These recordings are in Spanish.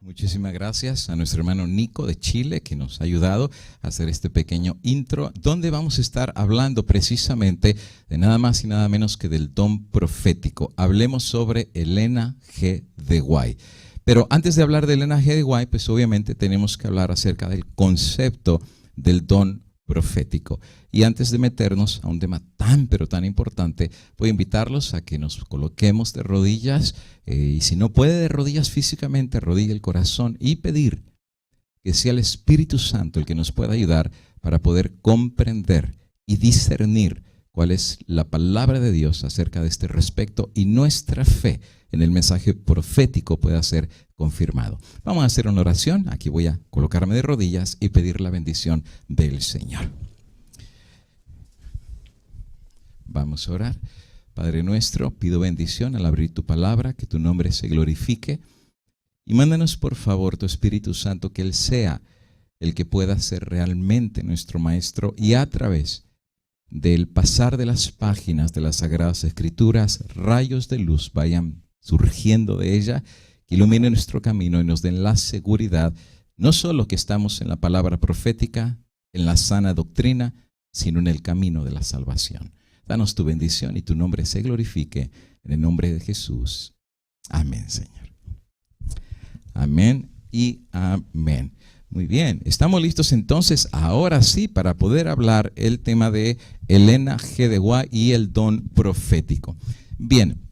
Muchísimas gracias a nuestro hermano Nico de Chile, que nos ha ayudado a hacer este pequeño intro, donde vamos a estar hablando precisamente de nada más y nada menos que del don profético. Hablemos sobre Elena G. de White. Pero antes de hablar de Elena G. de White, pues obviamente tenemos que hablar acerca del concepto del don profético. Y antes de meternos a un tema tan pero tan importante, voy a invitarlos a que nos coloquemos de rodillas y si no puede de rodillas físicamente, arrodille el corazón y pedir que sea el Espíritu Santo el que nos pueda ayudar para poder comprender y discernir cuál es la palabra de Dios acerca de este respecto y nuestra fe en el mensaje profético pueda ser confirmado. Vamos a hacer una oración. Aquí voy a colocarme de rodillas y pedir la bendición del Señor. Vamos a orar. Padre nuestro, pido bendición al abrir tu palabra, que tu nombre se glorifique. Y mándanos por favor tu Espíritu Santo, que Él sea el que pueda ser realmente nuestro Maestro y a través del pasar de las páginas de las Sagradas Escrituras, rayos de luz vayan surgiendo de ella, que ilumine nuestro camino y nos den la seguridad, no solo que estamos en la palabra profética, en la sana doctrina, sino en el camino de la salvación. Danos tu bendición y tu nombre se glorifique en el nombre de Jesús. Amén, Señor. Amén y amén. Muy bien, estamos listos entonces ahora sí para poder hablar el tema de Elena G. de White y el don profético. Bien,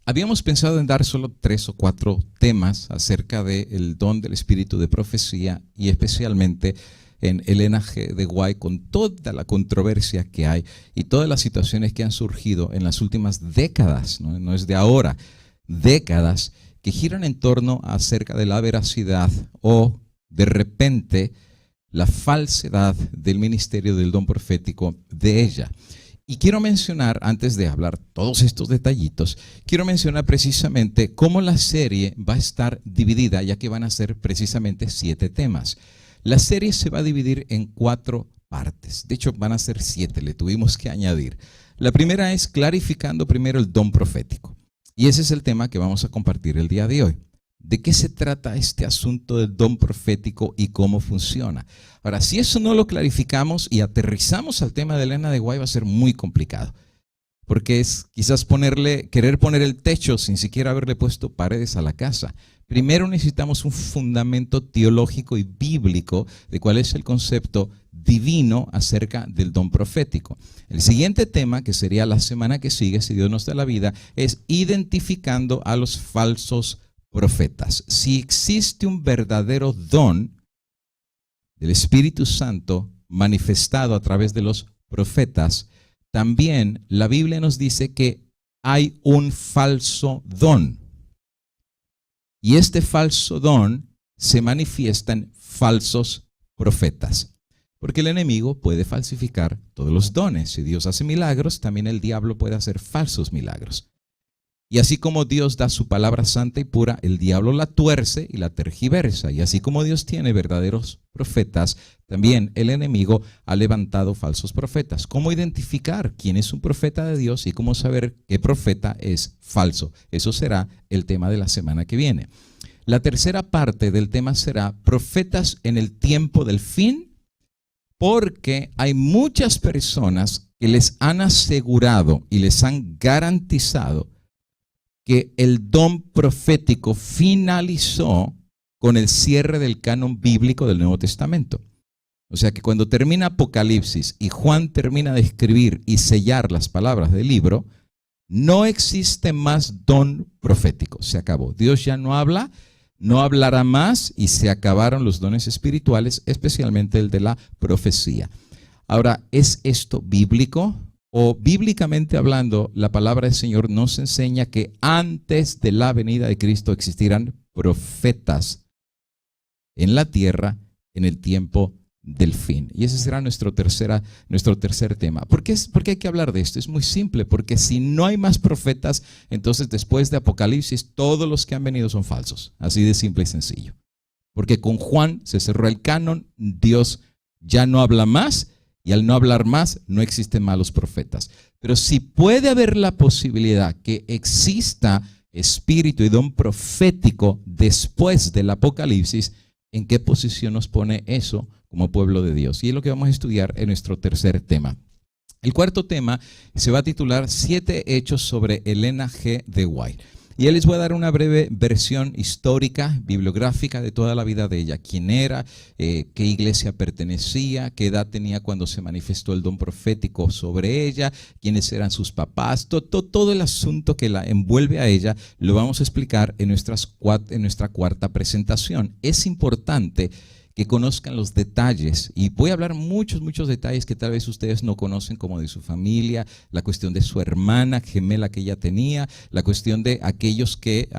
habíamos pensado en dar solo 3 o 4 temas acerca del don del espíritu de profecía y especialmente en Elena G. de White con toda la controversia que hay y todas las situaciones que han surgido en las últimas décadas, no es de ahora, décadas que giran en torno acerca de la veracidad o de repente la falsedad del ministerio del don profético de ella. Y quiero mencionar, antes de hablar todos estos detallitos, quiero mencionar precisamente cómo la serie va a estar dividida, ya que van a ser precisamente 7 temas. La serie se va a dividir en 4 partes. De hecho, van a ser 7, le tuvimos que añadir. La primera es clarificando primero el don profético. Y ese es el tema que vamos a compartir el día de hoy. ¿De qué se trata este asunto del don profético y cómo funciona? Ahora, si eso no lo clarificamos y aterrizamos al tema de Elena de White, va a ser muy complicado. Porque es quizás querer poner el techo sin siquiera haberle puesto paredes a la casa. Primero necesitamos un fundamento teológico y bíblico de cuál es el concepto divino acerca del don profético. El siguiente tema, que sería la semana que sigue, si Dios nos da la vida, es identificando a los falsos profetas. Si existe un verdadero don del Espíritu Santo manifestado a través de los profetas, también la Biblia nos dice que hay un falso don. Y este falso don se manifiesta en falsos profetas. Porque el enemigo puede falsificar todos los dones. Si Dios hace milagros, también el diablo puede hacer falsos milagros. Y así como Dios da su palabra santa y pura, el diablo la tuerce y la tergiversa. Y así como Dios tiene verdaderos profetas, también el enemigo ha levantado falsos profetas. ¿Cómo identificar quién es un profeta de Dios y cómo saber qué profeta es falso? Eso será el tema de la semana que viene. La tercera parte del tema será profetas en el tiempo del fin, porque hay muchas personas que les han asegurado y les han garantizado que el don profético finalizó con el cierre del canon bíblico del Nuevo Testamento. O sea que cuando termina Apocalipsis y Juan termina de escribir y sellar las palabras del libro, no existe más don profético. Se acabó. Dios ya no habla, no hablará más y se acabaron los dones espirituales, especialmente el de la profecía. Ahora, ¿es esto bíblico? O bíblicamente hablando, la palabra del Señor nos enseña que antes de la venida de Cristo existirán profetas en la tierra en el tiempo del fin. Y ese será nuestro tercer tema. ¿Por qué hay que hablar de esto? Es muy simple, porque si no hay más profetas, entonces después de Apocalipsis todos los que han venido son falsos. Así de simple y sencillo. Porque con Juan se cerró el canon, Dios ya no habla más. Y al no hablar más, no existen malos profetas. Pero si puede haber la posibilidad que exista espíritu y don profético después del Apocalipsis, ¿en qué posición nos pone eso como pueblo de Dios? Y es lo que vamos a estudiar en nuestro tercer tema. El cuarto tema se va a titular 7 hechos sobre Elena G. de White. Y les voy a dar una breve versión histórica, bibliográfica de toda la vida de ella. Quién era, qué iglesia pertenecía, qué edad tenía cuando se manifestó el don profético sobre ella, quiénes eran sus papás. Todo el asunto que la envuelve a ella lo vamos a explicar en nuestra cuarta presentación. Es importante que conozcan los detalles, y voy a hablar muchos detalles que tal vez ustedes no conocen, como de su familia, la cuestión de su hermana gemela que ella tenía, la cuestión de aquellos que,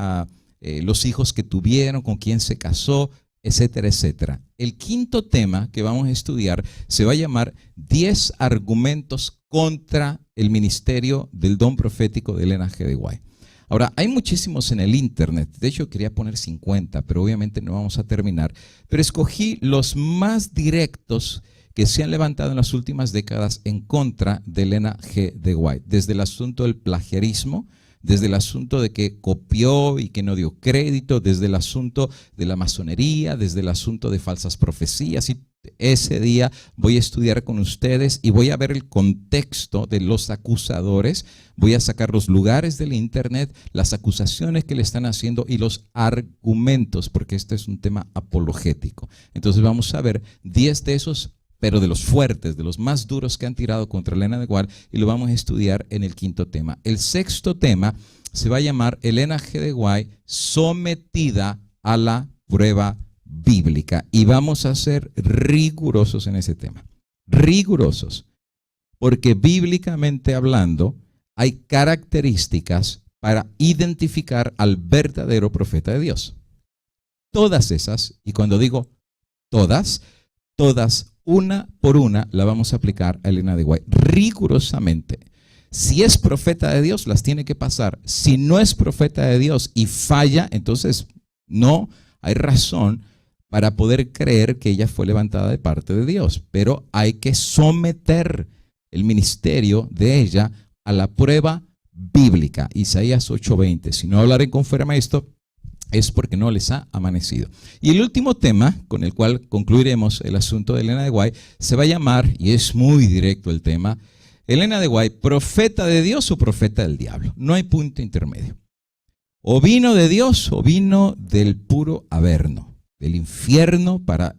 los hijos que tuvieron, con quién se casó, etcétera, etcétera. El quinto tema que vamos a estudiar se va a llamar 10 argumentos contra el ministerio del don profético de Elena G. de White. Ahora, hay muchísimos en el internet, de hecho quería poner 50, pero obviamente no vamos a terminar, pero escogí los más directos que se han levantado en las últimas décadas en contra de Elena G. de White, desde el asunto del plagiarismo, desde el asunto de que copió y que no dio crédito, desde el asunto de la masonería, desde el asunto de falsas profecías. Y ese día voy a estudiar con ustedes y voy a ver el contexto de los acusadores, voy a sacar los lugares del internet, las acusaciones que le están haciendo y los argumentos, porque este es un tema apologético. Entonces vamos a ver 10 de esos, pero de los fuertes, de los más duros que han tirado contra Elena de White, y lo vamos a estudiar en el quinto tema. El sexto tema se va a llamar Elena G. de White sometida a la prueba bíblica, y vamos a ser rigurosos en ese tema, rigurosos, porque bíblicamente hablando hay características para identificar al verdadero profeta de Dios. Todas esas, y cuando digo todas, una por una la vamos a aplicar a Elena de White rigurosamente. Si es profeta de Dios, las tiene que pasar. Si no es profeta de Dios y falla, entonces no hay razón para poder creer que ella fue levantada de parte de Dios. Pero hay que someter el ministerio de ella a la prueba bíblica. Isaías 8:20. Si no hablaren conforme a esto, es porque no les ha amanecido. Y el último tema con el cual concluiremos el asunto de Elena de White se va a llamar, y es muy directo el tema, Elena de White, ¿profeta de Dios o profeta del diablo? No hay punto intermedio. O vino de Dios o vino del puro averno, del infierno para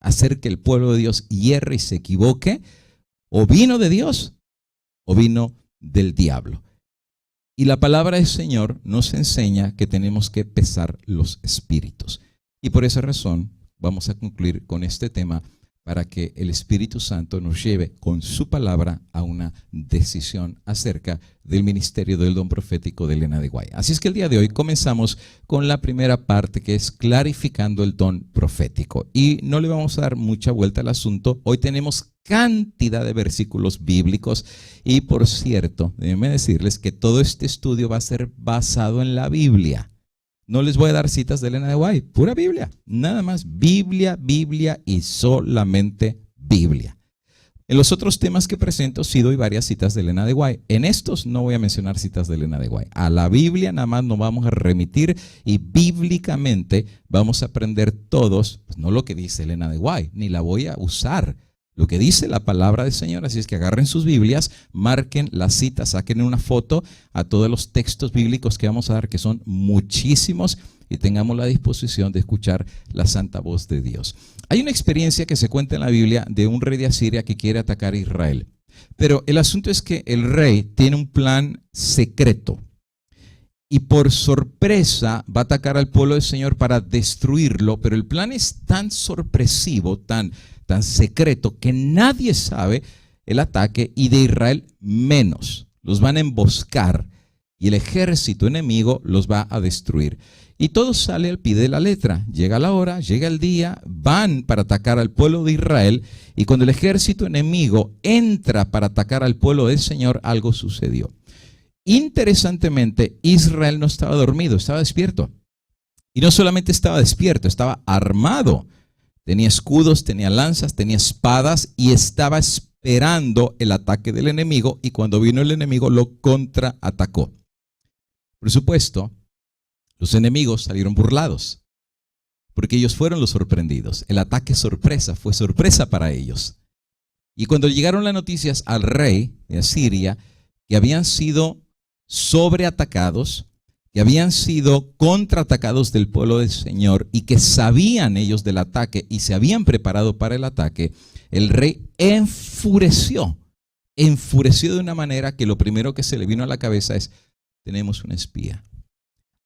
hacer que el pueblo de Dios hierre y se equivoque. O vino de Dios o vino del diablo. Y la palabra del Señor nos enseña que tenemos que pesar los espíritus. Y por esa razón vamos a concluir con este tema para que el Espíritu Santo nos lleve con su palabra a una decisión acerca del ministerio del don profético de Elena de White. Así es que el día de hoy comenzamos con la primera parte, que es clarificando el don profético. Y no le vamos a dar mucha vuelta al asunto. Hoy tenemos cantidad de versículos bíblicos y, por cierto, déjenme decirles que todo este estudio va a ser basado en la Biblia. No les voy a dar citas de Elena de White, pura Biblia, nada más, Biblia y solamente Biblia. En los otros temas que presento sí doy varias citas de Elena de White. En estos no voy a mencionar citas de Elena de White. A la Biblia nada más nos vamos a remitir y bíblicamente vamos a aprender todos, pues no lo que dice Elena de White, ni la voy a usar, lo que dice la palabra del Señor. Así es que agarren sus Biblias, marquen las citas, saquen una foto a todos los textos bíblicos que vamos a dar, que son muchísimos, y tengamos la disposición de escuchar la santa voz de Dios. Hay una experiencia que se cuenta en la Biblia de un rey de Asiria que quiere atacar a Israel. Pero el asunto es que el rey tiene un plan secreto y por sorpresa va a atacar al pueblo del Señor para destruirlo, pero el plan es tan sorpresivo, tan secreto, que nadie sabe el ataque, y de Israel menos. Los van a emboscar y el ejército enemigo los va a destruir. Y todo sale al pie de la letra. Llega la hora, llega el día, van para atacar al pueblo de Israel, y cuando el ejército enemigo entra para atacar al pueblo del Señor, algo sucedió. Interesantemente, Israel no estaba dormido, estaba despierto. Y no solamente estaba despierto, estaba armado. Tenía escudos, tenía lanzas, tenía espadas y estaba esperando el ataque del enemigo, y cuando vino el enemigo lo contraatacó. El Por supuesto, los enemigos salieron burlados, porque ellos fueron los sorprendidos. El ataque sorpresa fue sorpresa para ellos. Y cuando llegaron las noticias al rey de Asiria, que habían sido sobreatacados, que habían sido contraatacados del pueblo del Señor y que sabían ellos del ataque y se habían preparado para el ataque, el rey enfureció de una manera que lo primero que se le vino a la cabeza es: tenemos un espía.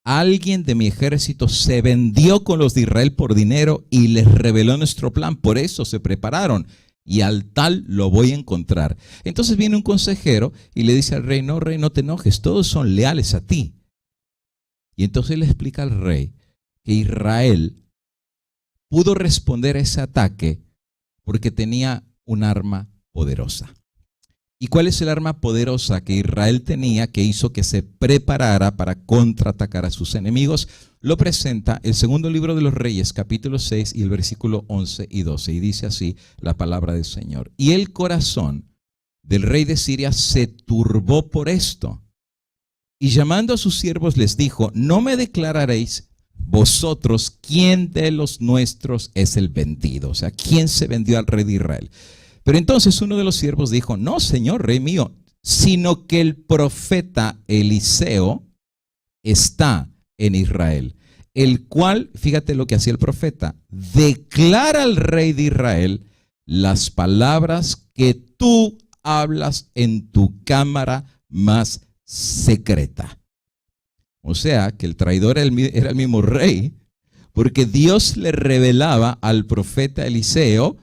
Alguien de mi ejército se vendió con los de Israel por dinero y les reveló nuestro plan. Por eso se prepararon y al tal lo voy a encontrar. Entonces viene un consejero y le dice al rey: no, rey, no te enojes, todos son leales a ti. Y entonces le explica al rey que Israel pudo responder a ese ataque porque tenía un arma poderosa. ¿Y cuál es el arma poderosa que Israel tenía que hizo que se preparara para contraatacar a sus enemigos? Lo presenta el segundo libro de los Reyes, capítulo 6 y el versículo 11 y 12. Y dice así la palabra del Señor: y el corazón del rey de Siria se turbó por esto. Y llamando a sus siervos les dijo: no me declararéis vosotros quién de los nuestros es el vendido. O sea, quién se vendió al rey de Israel. Pero entonces uno de los siervos dijo: no, señor, rey mío, sino que el profeta Eliseo está en Israel, el cual, fíjate lo que hacía el profeta, declara al rey de Israel las palabras que tú hablas en tu cámara más secreta. O sea, que el traidor era el mismo rey, porque Dios le revelaba al profeta Eliseo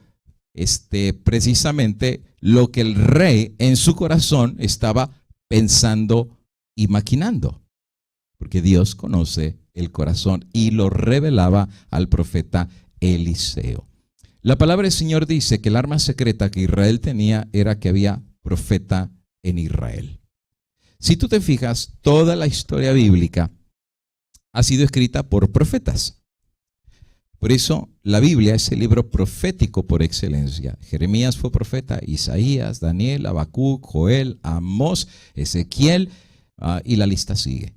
precisamente lo que el rey en su corazón estaba pensando y maquinando, porque Dios conoce el corazón y lo revelaba al profeta Eliseo. La palabra del Señor dice que el arma secreta que Israel tenía era que había profeta en Israel. Si tú te fijas, toda la historia bíblica ha sido escrita por profetas. Por eso la Biblia es el libro profético por excelencia. Jeremías fue profeta, Isaías, Daniel, Habacuc, Joel, Amós, Ezequiel, y la lista sigue.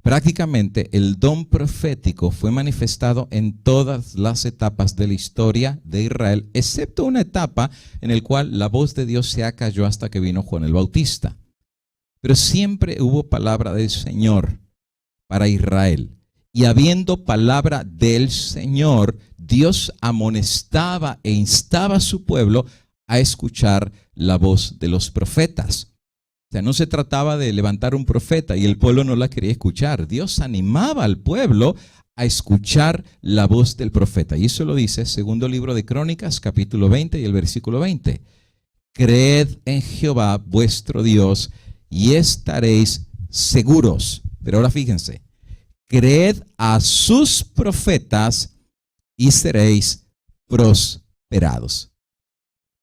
Prácticamente el don profético fue manifestado en todas las etapas de la historia de Israel, excepto una etapa en la cual la voz de Dios se acalló hasta que vino Juan el Bautista. Pero siempre hubo palabra del Señor para Israel. Y habiendo palabra del Señor, Dios amonestaba e instaba a su pueblo a escuchar la voz de los profetas. O sea, no se trataba de levantar un profeta y el pueblo no la quería escuchar. Dios animaba al pueblo a escuchar la voz del profeta. Y eso lo dice segundo libro de Crónicas, capítulo 20 y el versículo 20. Creed en Jehová vuestro Dios y estaréis seguros. Pero ahora fíjense. Creed a sus profetas y seréis prosperados.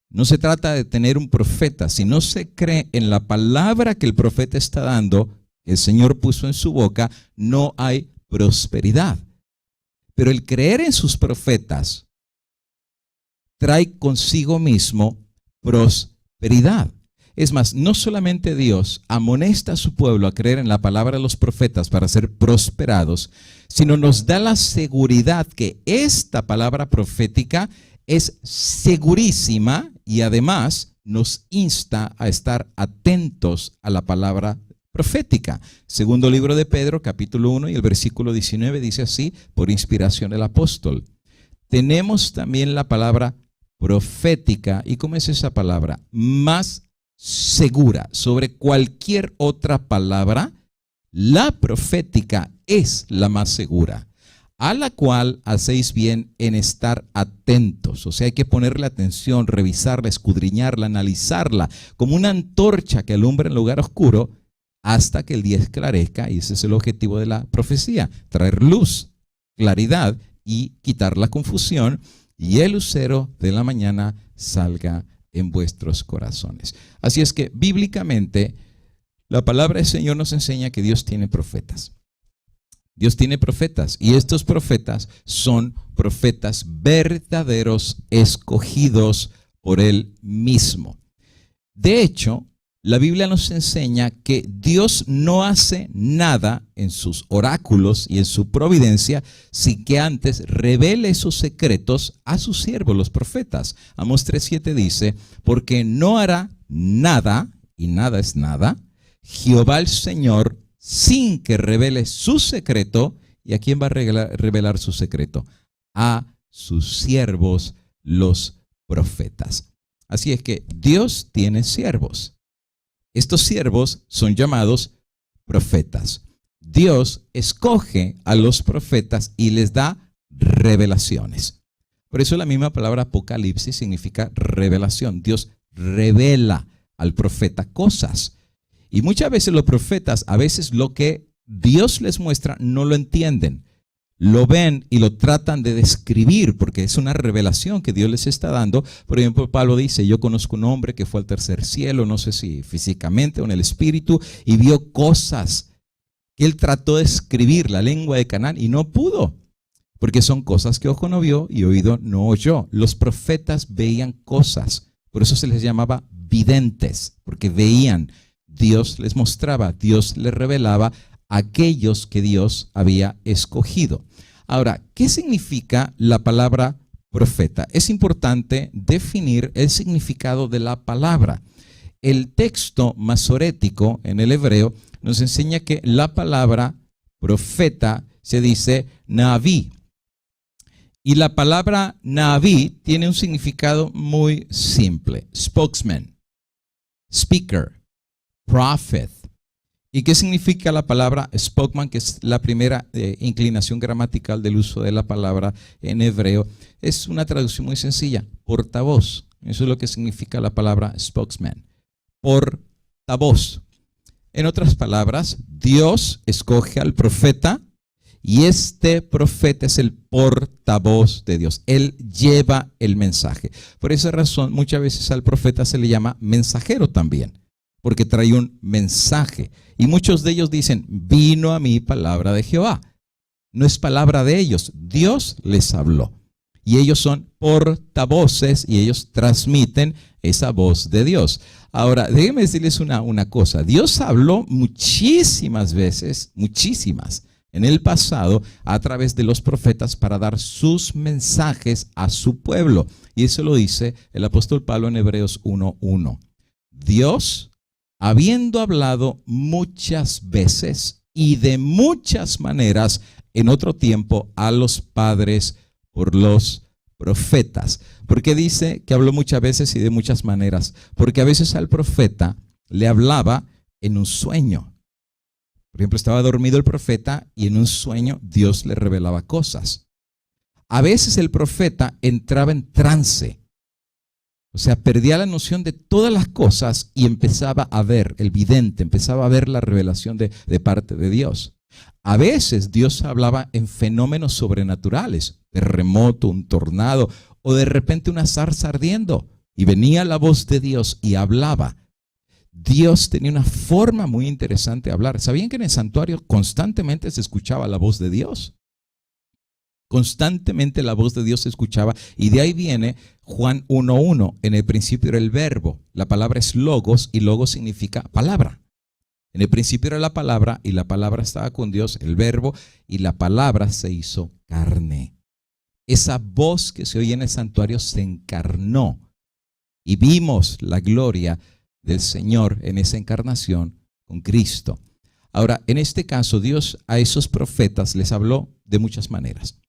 No se trata de tener un profeta. Si no se cree en la palabra que el profeta está dando, que el Señor puso en su boca, no hay prosperidad. Pero el creer en sus profetas trae consigo mismo prosperidad. Es más, no solamente Dios amonesta a su pueblo a creer en la palabra de los profetas para ser prosperados, sino nos da la seguridad que esta palabra profética es segurísima y además nos insta a estar atentos a la palabra profética. Segundo libro de Pedro, capítulo 1 y el versículo 19 dice así, por inspiración del apóstol. Tenemos también la palabra profética. ¿Y cómo es esa palabra? Más segura sobre cualquier otra palabra. La profética es la más segura, a la cual hacéis bien en estar atentos. O sea, hay que ponerle atención, revisarla, escudriñarla, analizarla, como una antorcha que alumbra en lugar oscuro hasta que el día esclarezca. Y ese es el objetivo de la profecía, traer luz, claridad y quitar la confusión, y el lucero de la mañana salga en vuestros corazones. Así es que bíblicamente la palabra del Señor nos enseña que Dios tiene profetas. Dios tiene profetas y estos profetas son profetas verdaderos, escogidos por Él mismo. De hecho, la Biblia nos enseña que Dios no hace nada en sus oráculos y en su providencia sin que antes revele sus secretos a sus siervos, los profetas. Amós 3:7 dice, porque no hará nada, y nada es nada, Jehová el Señor, sin que revele su secreto. ¿Y a quién va a revelar su secreto? A sus siervos, los profetas. Así es que Dios tiene siervos. Estos siervos son llamados profetas. Dios escoge a los profetas y les da revelaciones. Por eso la misma palabra Apocalipsis significa revelación. Dios revela al profeta cosas. Y muchas veces los profetas, a veces lo que Dios les muestra no lo entienden. Lo ven y lo tratan de describir porque es una revelación que Dios les está dando. Por ejemplo, Pablo dice, yo conozco un hombre que fue al tercer cielo, no sé si físicamente o en el espíritu, y vio cosas que él trató de escribir, la lengua de Canaán, y no pudo, porque son cosas que ojo no vio y oído no oyó. Los profetas veían cosas, por eso se les llamaba videntes, porque veían, Dios les mostraba, Dios les revelaba aquellos que Dios había escogido. Ahora, ¿qué significa la palabra profeta? Es importante definir el significado de la palabra. El texto masorético en el hebreo nos enseña que la palabra profeta se dice naví. Y la palabra naví tiene un significado muy simple. Spokesman, speaker, prophet. ¿Y qué significa la palabra spokesman, que es la primera inclinación gramatical del uso de la palabra en hebreo? Es una traducción muy sencilla, portavoz. Eso es lo que significa la palabra spokesman, portavoz. En otras palabras, Dios escoge al profeta y este profeta es el portavoz de Dios. Él lleva el mensaje. Por esa razón, muchas veces al profeta se le llama mensajero también, porque trae un mensaje. Y muchos de ellos dicen, vino a mí palabra de Jehová. No es palabra de ellos, Dios les habló. Y ellos son portavoces y ellos transmiten esa voz de Dios. Ahora, déjenme decirles una cosa. Dios habló muchísimas veces, muchísimas, en el pasado a través de los profetas para dar sus mensajes a su pueblo. Y eso lo dice el apóstol Pablo en Hebreos 1:1. Dios, habiendo hablado muchas veces y de muchas maneras en otro tiempo a los padres por los profetas. ¿Por qué dice que habló muchas veces y de muchas maneras? Porque a veces al profeta le hablaba en un sueño. Por ejemplo, estaba dormido el profeta y en un sueño Dios le revelaba cosas. A veces el profeta entraba en trance. O sea, perdía la noción de todas las cosas y empezaba a ver, el vidente, empezaba a ver la revelación de parte de Dios. A veces Dios hablaba en fenómenos sobrenaturales, terremoto, un tornado o de repente una zarza ardiendo y venía la voz de Dios y hablaba. Dios tenía una forma muy interesante de hablar. ¿Sabían que en el santuario constantemente se escuchaba la voz de Dios? Constantemente la voz de Dios se escuchaba y de ahí viene Juan 1:1. En el principio era el verbo. La palabra es logos y logos significa palabra. En el principio era la palabra y la palabra estaba con Dios, el verbo, y la palabra se hizo carne. Esa voz que se oye en el santuario se encarnó y vimos la gloria del Señor en esa encarnación con Cristo. Ahora, en este caso, Dios a esos profetas les habló de muchas maneras.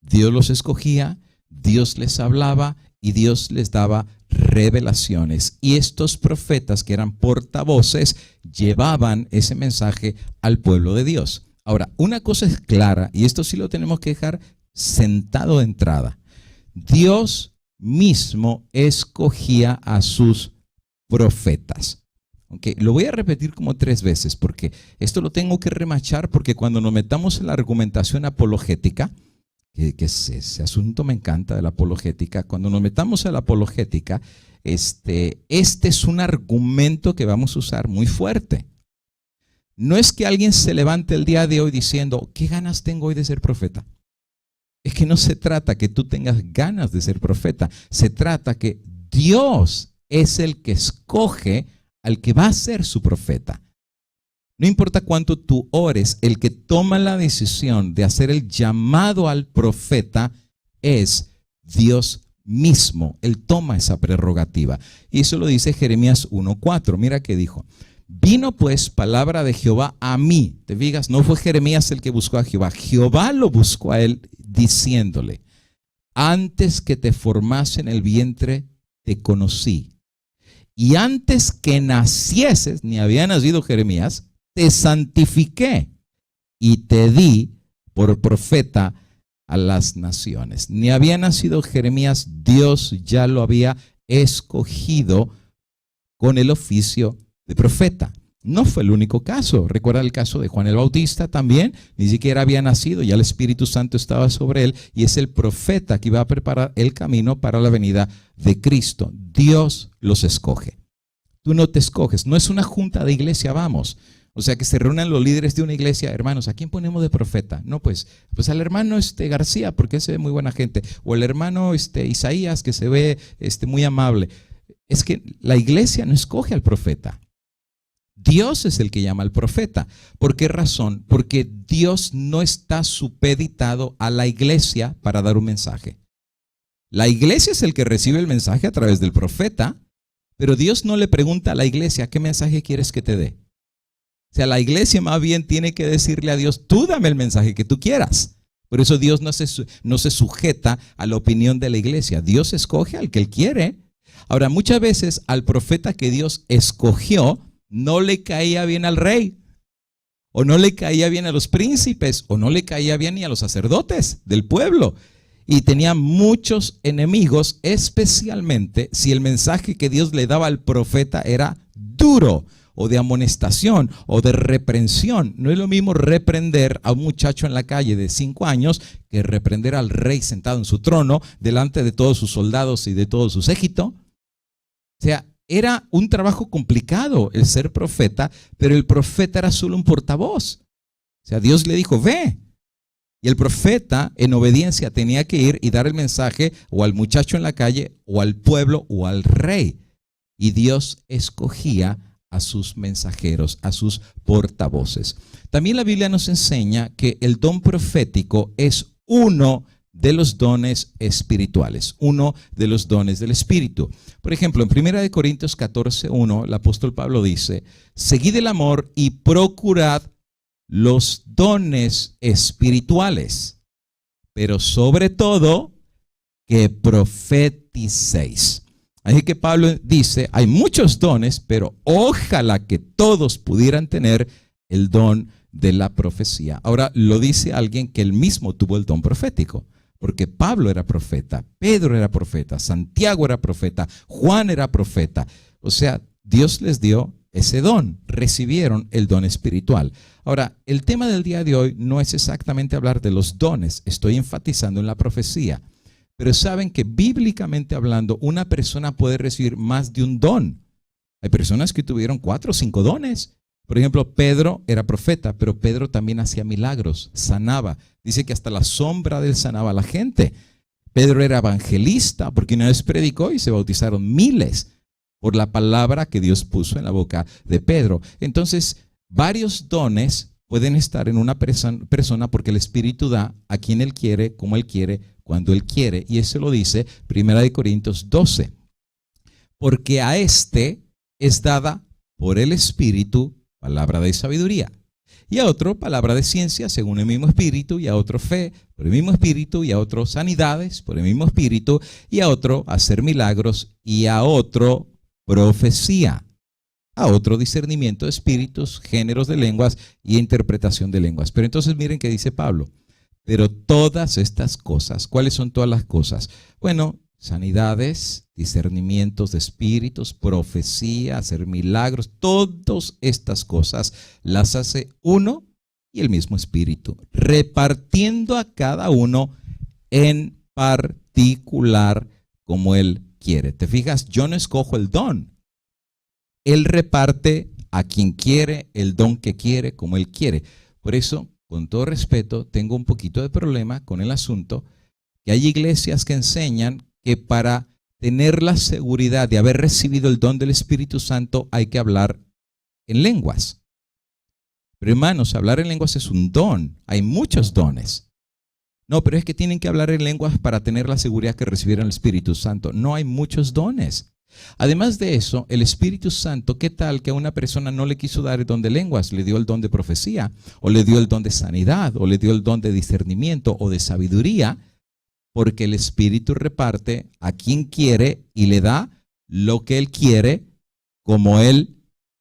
Dios los escogía, Dios les hablaba y Dios les daba revelaciones. Y estos profetas, que eran portavoces, llevaban ese mensaje al pueblo de Dios. Ahora, una cosa es clara, y esto sí lo tenemos que dejar sentado de entrada. Dios mismo escogía a sus profetas. Okay, lo voy a repetir como 3 veces porque esto lo tengo que remachar, porque cuando nos metamos en la argumentación apologética, que ese asunto me encanta de la apologética, cuando nos metamos a la apologética, este es un argumento que vamos a usar muy fuerte. No es que alguien se levante el día de hoy diciendo, ¿qué ganas tengo hoy de ser profeta? Es que no se trata que tú tengas ganas de ser profeta, se trata que Dios es el que escoge al que va a ser su profeta. No importa cuánto tú ores, el que toma la decisión de hacer el llamado al profeta es Dios mismo. Él toma esa prerrogativa. Y eso lo dice Jeremías 1:4. Mira qué dijo. Vino pues palabra de Jehová a mí. Te fijas, no fue Jeremías el que buscó a Jehová. Jehová lo buscó a él diciéndole: antes que te formase en el vientre, te conocí. Y antes que nacieses, ni había nacido Jeremías, te santifiqué y te di por profeta a las naciones. Ni había nacido Jeremías, Dios ya lo había escogido con el oficio de profeta. No fue el único caso. Recuerda el caso de Juan el Bautista también. Ni siquiera había nacido, ya el Espíritu Santo estaba sobre él y es el profeta que iba a preparar el camino para la venida de Cristo. Dios los escoge. Tú no te escoges. No es una junta de iglesia, vamos. O sea, que se reúnan los líderes de una iglesia. Hermanos, ¿a quién ponemos de profeta? No, pues al hermano García, porque ese es muy buena gente. O el hermano Isaías, que se ve muy amable. Es que la iglesia no escoge al profeta. Dios es el que llama al profeta. ¿Por qué razón? Porque Dios no está supeditado a la iglesia para dar un mensaje. La iglesia es el que recibe el mensaje a través del profeta, pero Dios no le pregunta a la iglesia: ¿qué mensaje quieres que te dé? O sea, la iglesia más bien tiene que decirle a Dios: tú dame el mensaje que tú quieras. Por eso Dios no se sujeta a la opinión de la iglesia. Dios escoge al que Él quiere. Ahora, muchas veces al profeta que Dios escogió no le caía bien al rey, o no le caía bien a los príncipes, o no le caía bien ni a los sacerdotes del pueblo. Y tenía muchos enemigos, especialmente si el mensaje que Dios le daba al profeta era duro, o de amonestación, o de reprensión. No es lo mismo reprender a un muchacho en la calle de 5 años que reprender al rey sentado en su trono delante de todos sus soldados y de todo su séquito. O sea, era un trabajo complicado el ser profeta, pero el profeta era solo un portavoz. O sea, Dios le dijo: ve. Y el profeta, en obediencia, tenía que ir y dar el mensaje o al muchacho en la calle, o al pueblo, o al rey. Y Dios escogía a sus mensajeros, a sus portavoces. También la Biblia nos enseña que el don profético es uno de los dones espirituales, uno de los dones del Espíritu. Por ejemplo, en 1 Corintios 14:1, el apóstol Pablo dice: seguid el amor y procurad los dones espirituales, pero sobre todo que profeticéis. Así que Pablo dice: hay muchos dones, pero ojalá que todos pudieran tener el don de la profecía. Ahora, lo dice alguien que él mismo tuvo el don profético, porque Pablo era profeta, Pedro era profeta, Santiago era profeta, Juan era profeta. O sea, Dios les dio ese don, recibieron el don espiritual. Ahora, el tema del día de hoy no es exactamente hablar de los dones, estoy enfatizando en la profecía. Pero saben que bíblicamente hablando, una persona puede recibir más de un don. Hay personas que tuvieron 4 o 5 dones. Por ejemplo, Pedro era profeta, pero Pedro también hacía milagros, sanaba. Dice que hasta la sombra de él sanaba a la gente. Pedro era evangelista, porque una vez predicó y se bautizaron miles por la palabra que Dios puso en la boca de Pedro. Entonces, varios dones pueden estar en una persona porque el Espíritu da a quien Él quiere, como Él quiere, cuando Él quiere. Y eso lo dice 1 Corintios 12. Porque a este es dada por el Espíritu palabra de sabiduría, y a otro palabra de ciencia según el mismo Espíritu, y a otro fe por el mismo Espíritu, y a otro sanidades por el mismo Espíritu, y a otro hacer milagros, y a otro profecía, a otro discernimiento de espíritus, géneros de lenguas y interpretación de lenguas. Pero entonces miren qué dice Pablo: pero todas estas cosas, ¿cuáles son todas las cosas? Bueno, sanidades, discernimientos de espíritus, profecía, hacer milagros, todas estas cosas las hace uno y el mismo Espíritu, repartiendo a cada uno en particular como Él quiere. ¿Te fijas? Yo no escojo el don. Él reparte a quien quiere el don que quiere como Él quiere. Por eso, con todo respeto, tengo un poquito de problema con el asunto que hay iglesias que enseñan que para tener la seguridad de haber recibido el don del Espíritu Santo, hay que hablar en lenguas. Pero hermanos, hablar en lenguas es un don. Hay muchos dones. No, pero es que tienen que hablar en lenguas para tener la seguridad que recibieron el Espíritu Santo. No, hay muchos dones. Además de eso, el Espíritu Santo, ¿qué tal que a una persona no le quiso dar el don de lenguas? Le dio el don de profecía, o le dio el don de sanidad, o le dio el don de discernimiento o de sabiduría, porque el Espíritu reparte a quien quiere y le da lo que Él quiere, como Él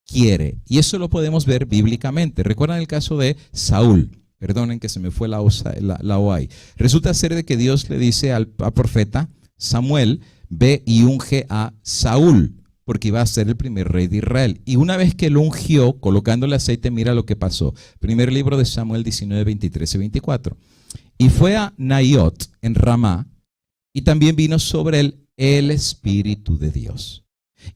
quiere. Y eso lo podemos ver bíblicamente. ¿Recuerdan el caso de Saúl? Perdonen que se me fue la O ahí. Resulta ser de que Dios le dice al profeta Samuel: ve y unge a Saúl, porque iba a ser el primer rey de Israel. Y una vez que lo ungió, colocándole aceite, mira lo que pasó. Primer libro de Samuel 19, 23 y 24. Y fue a Naiot en Ramá, y también vino sobre él el Espíritu de Dios.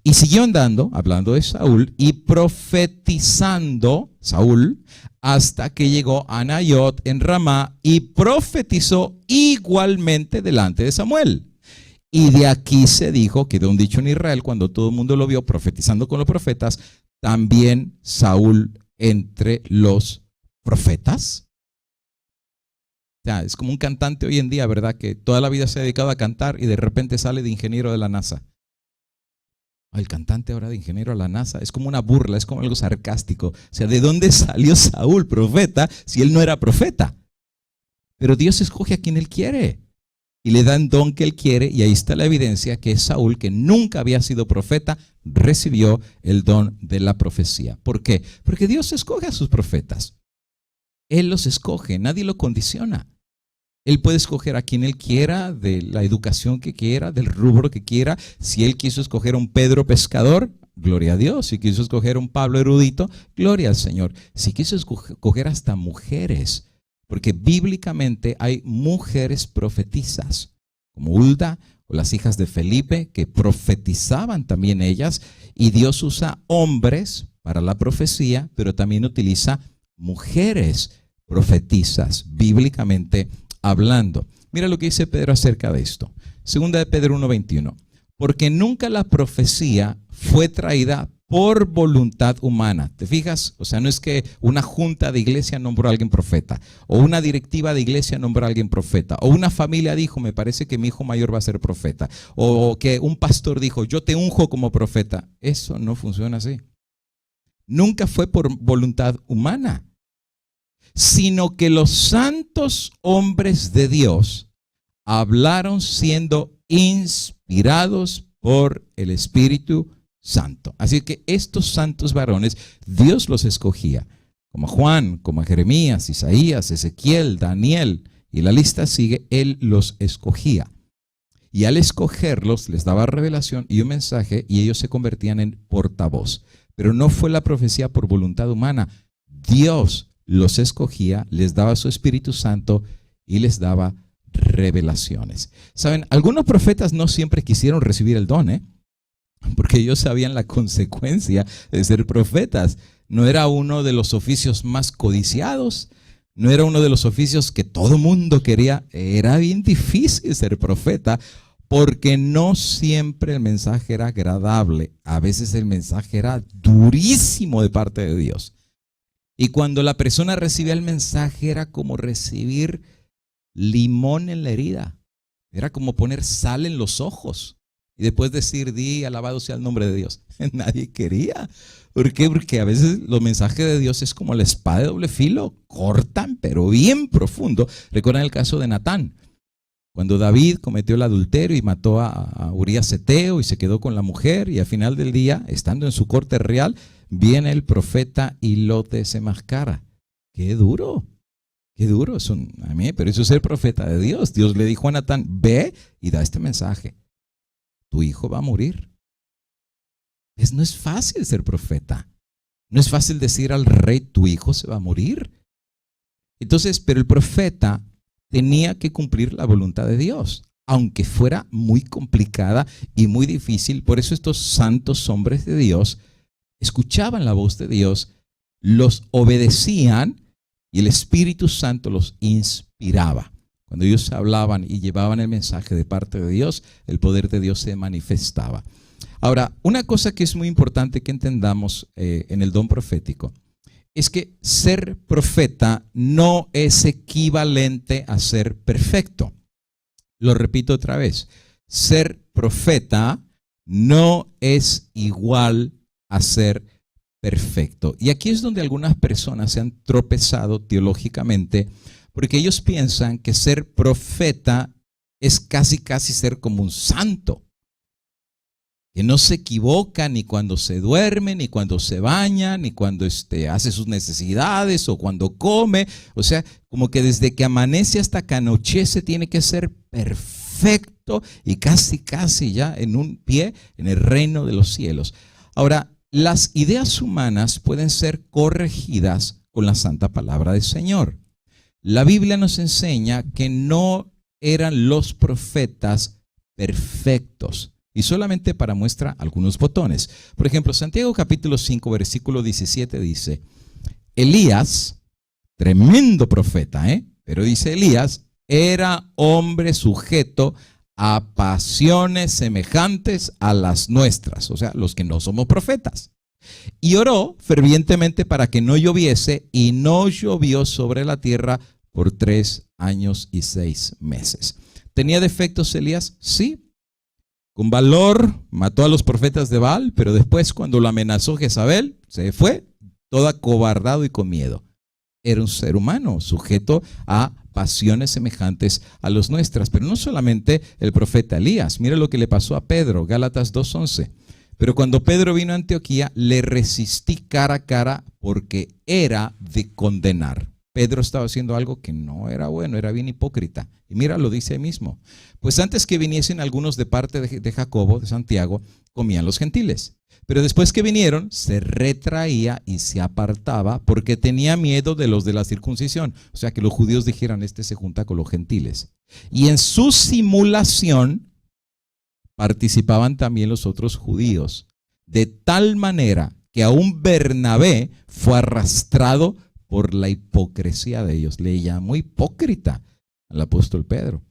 Y siguió andando, hablando de Saúl, y profetizando Saúl, hasta que llegó a Naiot en Ramá, y profetizó igualmente delante de Samuel. Y de aquí se dijo, quedó un dicho en Israel, cuando todo el mundo lo vio profetizando con los profetas, también Saúl entre los profetas. O sea, es como un cantante hoy en día, ¿verdad? Que toda la vida se ha dedicado a cantar y de repente sale de ingeniero de la NASA. El cantante ahora de ingeniero a la NASA es como una burla, es como algo sarcástico. O sea, ¿de dónde salió Saúl, profeta, si él no era profeta? Pero Dios escoge a quien Él quiere y le da el don que Él quiere, y ahí está la evidencia que Saúl, que nunca había sido profeta, recibió el don de la profecía. ¿Por qué? Porque Dios escoge a sus profetas. Él los escoge, nadie lo condiciona. Él puede escoger a quien Él quiera, de la educación que quiera, del rubro que quiera. Si Él quiso escoger a un Pedro pescador, gloria a Dios. Si quiso escoger a un Pablo erudito, gloria al Señor. Si quiso escoger hasta mujeres, porque bíblicamente hay mujeres profetizas, como Hulda o las hijas de Felipe, que profetizaban también ellas. Y Dios usa hombres para la profecía, pero también utiliza mujeres profetizas, bíblicamente hablando. Mira lo que dice Pedro acerca de esto. Segunda de Pedro 1:21. Porque nunca la profecía fue traída por voluntad humana. ¿Te fijas? O sea, no es que una junta de iglesia nombró a alguien profeta, o una directiva de iglesia nombró a alguien profeta, o una familia dijo, me parece que mi hijo mayor va a ser profeta, o que un pastor dijo, yo te unjo como profeta. Eso no funciona así. Nunca fue por voluntad humana, sino que los santos hombres de Dios hablaron siendo inspirados por el Espíritu Santo. Así que estos santos varones, Dios los escogía, como Juan, como Jeremías, Isaías, Ezequiel, Daniel, y la lista sigue. Él los escogía. Y al escogerlos les daba revelación y un mensaje, y ellos se convertían en portavoz. Pero no fue la profecía por voluntad humana. Dios los escogía, les daba su Espíritu Santo y les daba revelaciones. Saben, algunos profetas no siempre quisieron recibir el don, porque ellos sabían la consecuencia de ser profetas. No era uno de los oficios más codiciados, no era uno de los oficios que todo mundo quería. Era bien difícil ser profeta, porque no siempre el mensaje era agradable. A veces el mensaje era durísimo de parte de Dios. Y cuando la persona recibía el mensaje era como recibir limón en la herida. Era como poner sal en los ojos y después decir, di alabado sea el nombre de Dios. Nadie quería. ¿Por qué? Porque a veces los mensajes de Dios es como la espada de doble filo. Cortan, pero bien profundo. Recuerdan el caso de Natán. Cuando David cometió el adulterio y mató a Urías Eteo y se quedó con la mujer, y al final del día, estando en su corte real, viene el profeta y lo desenmascara. ¡Qué duro! ¡Qué duro! Pero eso es ser profeta de Dios. Dios le dijo a Natán, ve y da este mensaje. Tu hijo va a morir. No es fácil ser profeta. No es fácil decir al rey, tu hijo se va a morir. Entonces, pero el profeta tenía que cumplir la voluntad de Dios, aunque fuera muy complicada y muy difícil. Por eso estos santos hombres de Dios escuchaban la voz de Dios, los obedecían y el Espíritu Santo los inspiraba. Cuando ellos hablaban y llevaban el mensaje de parte de Dios, el poder de Dios se manifestaba. Ahora, una cosa que es muy importante que entendamos en el don profético es que ser profeta no es equivalente a ser perfecto. Lo repito otra vez, ser profeta no es igual a ser perfecto. Y aquí es donde algunas personas se han tropezado teológicamente, porque ellos piensan que ser profeta es casi ser como un santo, que no se equivoca ni cuando se duerme, ni cuando se baña, ni cuando hace sus necesidades o cuando come. O sea, como que desde que amanece hasta que anochece tiene que ser perfecto y casi ya en un pie en el reino de los cielos. Ahora, las ideas humanas pueden ser corregidas con la santa palabra del Señor. La Biblia nos enseña que no eran los profetas perfectos. Y solamente para muestra algunos botones. Por ejemplo, Santiago capítulo 5, versículo 17 dice, Elías, tremendo profeta, pero dice Elías, era hombre sujeto a pasiones semejantes a las nuestras, o sea, los que no somos profetas. Y oró fervientemente para que no lloviese, y no llovió sobre la tierra por 3 años y 6 meses. ¿Tenía defectos Elías? Sí. Con valor mató a los profetas de Baal, pero después cuando lo amenazó Jezabel, se fue todo acobardado y con miedo. Era un ser humano sujeto a pasiones semejantes a las nuestras, pero no solamente el profeta Elías. Mira lo que le pasó a Pedro, Gálatas 2:11. Pero cuando Pedro vino a Antioquía, le resistí cara a cara porque era de condenar. Pedro estaba haciendo algo que no era bueno, era bien hipócrita. Y mira, lo dice ahí mismo. Pues antes que viniesen algunos de parte de Jacobo, de Santiago, comían los gentiles. Pero después que vinieron, se retraía y se apartaba porque tenía miedo de los de la circuncisión. O sea, que los judíos dijeran, este se junta con los gentiles. Y en su simulación participaban también los otros judíos. De tal manera que aún Bernabé fue arrastrado por la hipocresía de ellos. Le llamó hipócrita al apóstol Pedro.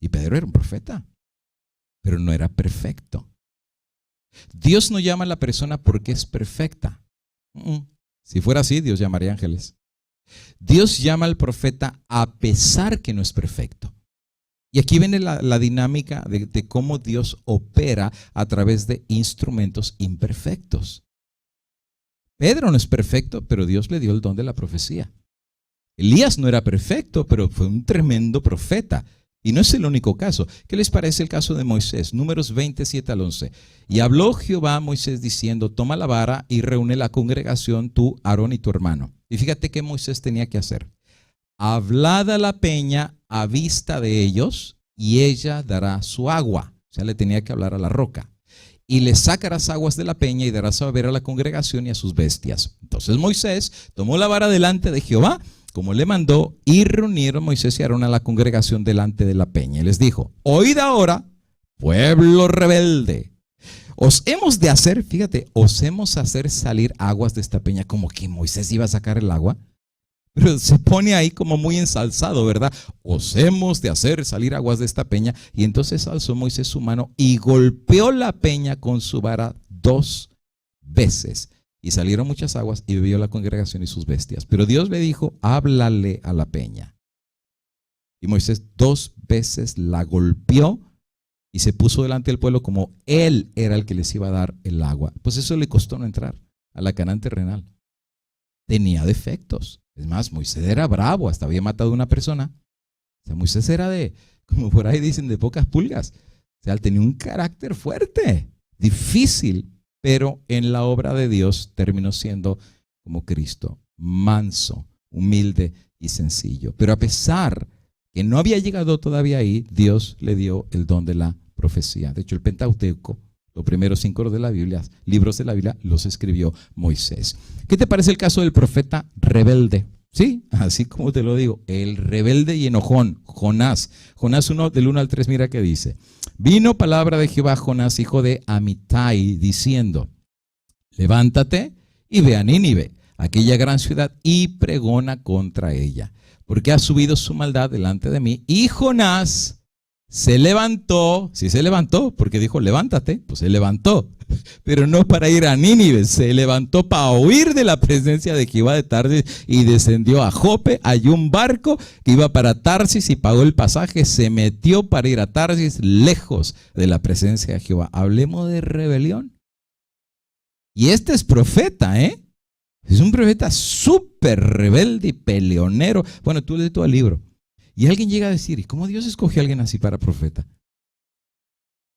Y Pedro era un profeta, pero no era perfecto. Dios no llama a la persona porque es perfecta. Si fuera así, Dios llamaría ángeles. Dios llama al profeta a pesar que no es perfecto. Y aquí viene la dinámica de cómo Dios opera a través de instrumentos imperfectos. Pedro no es perfecto, pero Dios le dio el don de la profecía. Elías no era perfecto, pero fue un tremendo profeta. Y no es el único caso. ¿Qué les parece el caso de Moisés? Números 27 al 11. Y habló Jehová a Moisés diciendo, toma la vara y reúne la congregación, tú, Aarón y tu hermano. Y fíjate qué Moisés tenía que hacer. Hablad a la peña a vista de ellos y ella dará su agua. O sea, le tenía que hablar a la roca. Y le sacarás aguas de la peña y darás a beber a la congregación y a sus bestias. Entonces Moisés tomó la vara delante de Jehová, como le mandó, y reunieron Moisés y Aarón a la congregación delante de la peña. Y les dijo, oíd ahora, pueblo rebelde, os hemos de hacer, fíjate, os hemos de hacer salir aguas de esta peña. Como que Moisés iba a sacar el agua. Pero se pone ahí como muy ensalzado, ¿verdad? Os hemos de hacer salir aguas de esta peña. Y entonces alzó Moisés su mano y golpeó la peña con su vara 2 veces. Y salieron muchas aguas y bebió la congregación y sus bestias. Pero Dios le dijo, háblale a la peña. Y Moisés 2 veces la golpeó y se puso delante del pueblo como él era el que les iba a dar el agua. Pues eso le costó no entrar a la Canaán terrenal. Tenía defectos. Es más, Moisés era bravo, hasta había matado a una persona. O sea, Moisés era como por ahí dicen, de pocas pulgas. O sea, él tenía un carácter fuerte, difícil, pero en la obra de Dios terminó siendo como Cristo, manso, humilde y sencillo. Pero a pesar que no había llegado todavía ahí, Dios le dio el don de la profecía. De hecho, el Pentateuco, los primeros 5 libros de la Biblia, los escribió Moisés. ¿Qué te parece el caso del profeta rebelde? Sí, así como te lo digo, el rebelde y enojón, Jonás. Jonás 1, del 1 al 3, mira qué dice. Vino palabra de Jehová a Jonás, hijo de Amitai, diciendo, levántate y ve a Nínive, aquella gran ciudad y pregona contra ella, porque ha subido su maldad delante de mí. Y Jonás se levantó, sí se levantó, porque dijo levántate, pues se levantó, pero no para ir a Nínive, se levantó para huir de la presencia de Jehová de Tarsis y descendió a Jope. Halló un barco que iba para Tarsis y pagó el pasaje, se metió para ir a Tarsis lejos de la presencia de Jehová. Hablemos de rebelión. Y este es profeta, es un profeta súper rebelde y peleonero. Bueno, tú lees todo el libro. Y alguien llega a decir, ¿y cómo Dios escogió a alguien así para profeta?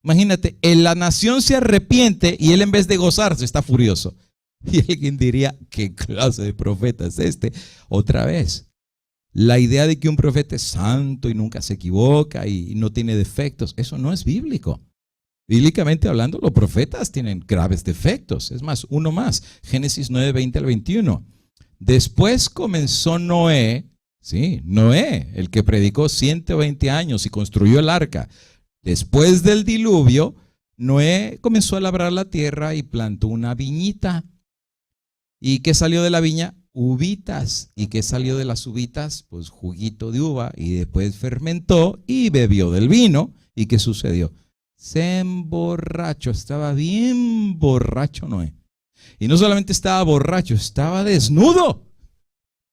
Imagínate, la nación se arrepiente y él en vez de gozarse está furioso. Y alguien diría, ¿qué clase de profeta es este? Otra vez, la idea de que un profeta es santo y nunca se equivoca y no tiene defectos, eso no es bíblico. Bíblicamente hablando, los profetas tienen graves defectos. Es más, uno más, Génesis 9, 20 al 21. Después comenzó Noé, sí, Noé, el que predicó 120 años y construyó el arca. Después del diluvio, Noé comenzó a labrar la tierra y plantó una viñita. ¿Y qué salió de la viña? Uvitas. ¿Y qué salió de las uvitas? Pues juguito de uva, y después fermentó y bebió del vino. ¿Y qué sucedió? Se emborrachó, estaba bien borracho Noé. Y no solamente estaba borracho, estaba desnudo.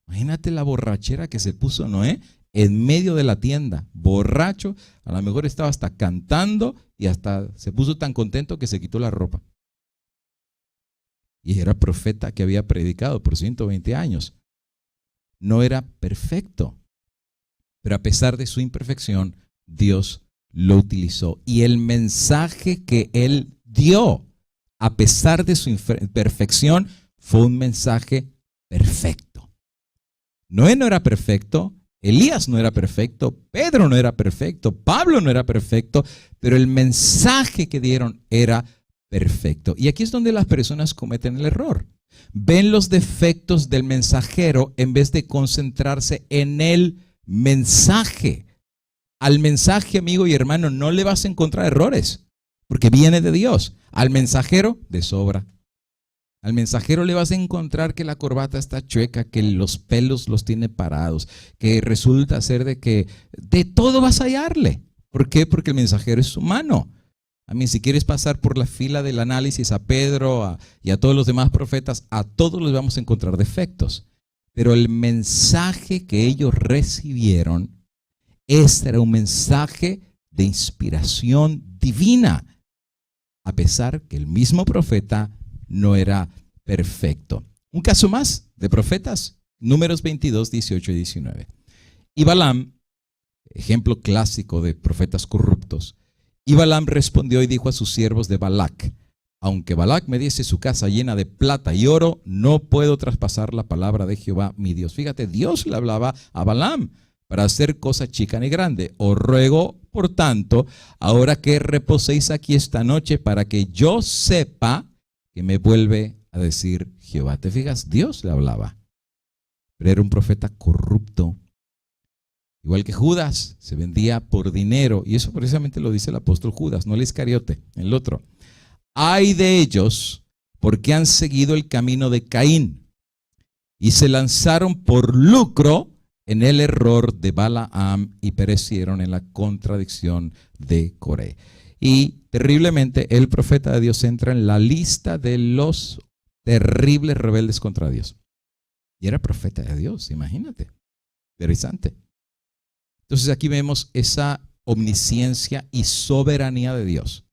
Imagínate la borrachera que se puso Noé en medio de la tienda, borracho, a lo mejor estaba hasta cantando y hasta se puso tan contento que se quitó la ropa. Y era profeta que había predicado por 120 años. No era perfecto, pero a pesar de su imperfección, Dios lo utilizó. Y el mensaje que él dio, a pesar de su imperfección, fue un mensaje perfecto. Noé no era perfecto, Elías no era perfecto, Pedro no era perfecto, Pablo no era perfecto, pero el mensaje que dieron era perfecto. Y aquí es donde las personas cometen el error. Ven los defectos del mensajero en vez de concentrarse en el mensaje. Al mensaje, amigo y hermano, no le vas a encontrar errores, porque viene de Dios. Al mensajero, de sobra. Al mensajero le vas a encontrar que la corbata está chueca, que los pelos los tiene parados, que resulta ser de que de todo vas a hallarle. ¿Por qué? Porque el mensajero es humano. A mí, si quieres pasar por la fila del análisis a Pedro y a todos los demás profetas, a todos les vamos a encontrar defectos. Pero el mensaje que ellos recibieron, este era un mensaje de inspiración divina, a pesar que el mismo profeta no era perfecto. Un caso más de profetas, Números 22, 18 y 19. Y Balaam, ejemplo clásico de profetas corruptos, y Balaam respondió y dijo a sus siervos de Balac: aunque Balac me diese su casa llena de plata y oro, no puedo traspasar la palabra de Jehová mi Dios. Fíjate, Dios le hablaba a Balaam para hacer cosa chica ni grande. Os ruego, por tanto, ahora que reposéis aquí esta noche, para que yo sepa que me vuelve a decir Jehová. ¿Te fijas? Dios le hablaba, pero era un profeta corrupto. Igual que Judas, se vendía por dinero, y eso precisamente lo dice el apóstol Judas, no el Iscariote, el otro. Ay de ellos, porque han seguido el camino de Caín y se lanzaron por lucro en el error de Balaam y perecieron en la contradicción de Coré. Y terriblemente el profeta de Dios entra en la lista de los terribles rebeldes contra Dios. Y era profeta de Dios, imagínate. Interesante. Entonces aquí vemos esa omnisciencia y soberanía de Dios.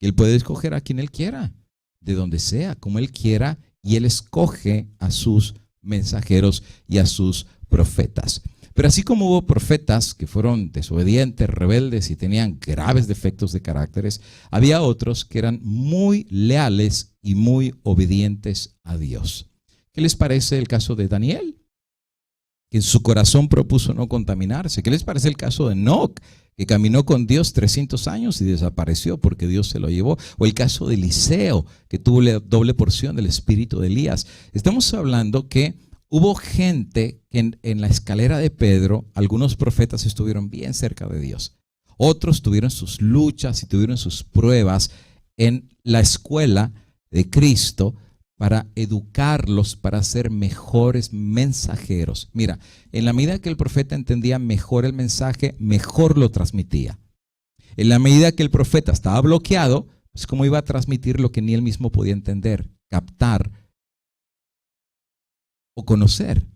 Él puede escoger a quien Él quiera, de donde sea, como Él quiera, y Él escoge a sus mensajeros y a sus profetas. Pero así como hubo profetas que fueron desobedientes, rebeldes y tenían graves defectos de caracteres, había otros que eran muy leales y muy obedientes a Dios. ¿Qué les parece el caso de Daniel, que en su corazón propuso no contaminarse? ¿Qué les parece el caso de Enoc, que caminó con Dios 300 años y desapareció porque Dios se lo llevó? O el caso de Eliseo, que tuvo la doble porción del espíritu de Elías. Estamos hablando que hubo gente que en la escalera de Pedro, algunos profetas estuvieron bien cerca de Dios. Otros tuvieron sus luchas y tuvieron sus pruebas en la escuela de Cristo, para educarlos, para ser mejores mensajeros. Mira, en la medida que el profeta entendía mejor el mensaje, mejor lo transmitía. En la medida que el profeta estaba bloqueado, pues cómo iba a transmitir lo que ni él mismo podía entender, captar o conocer.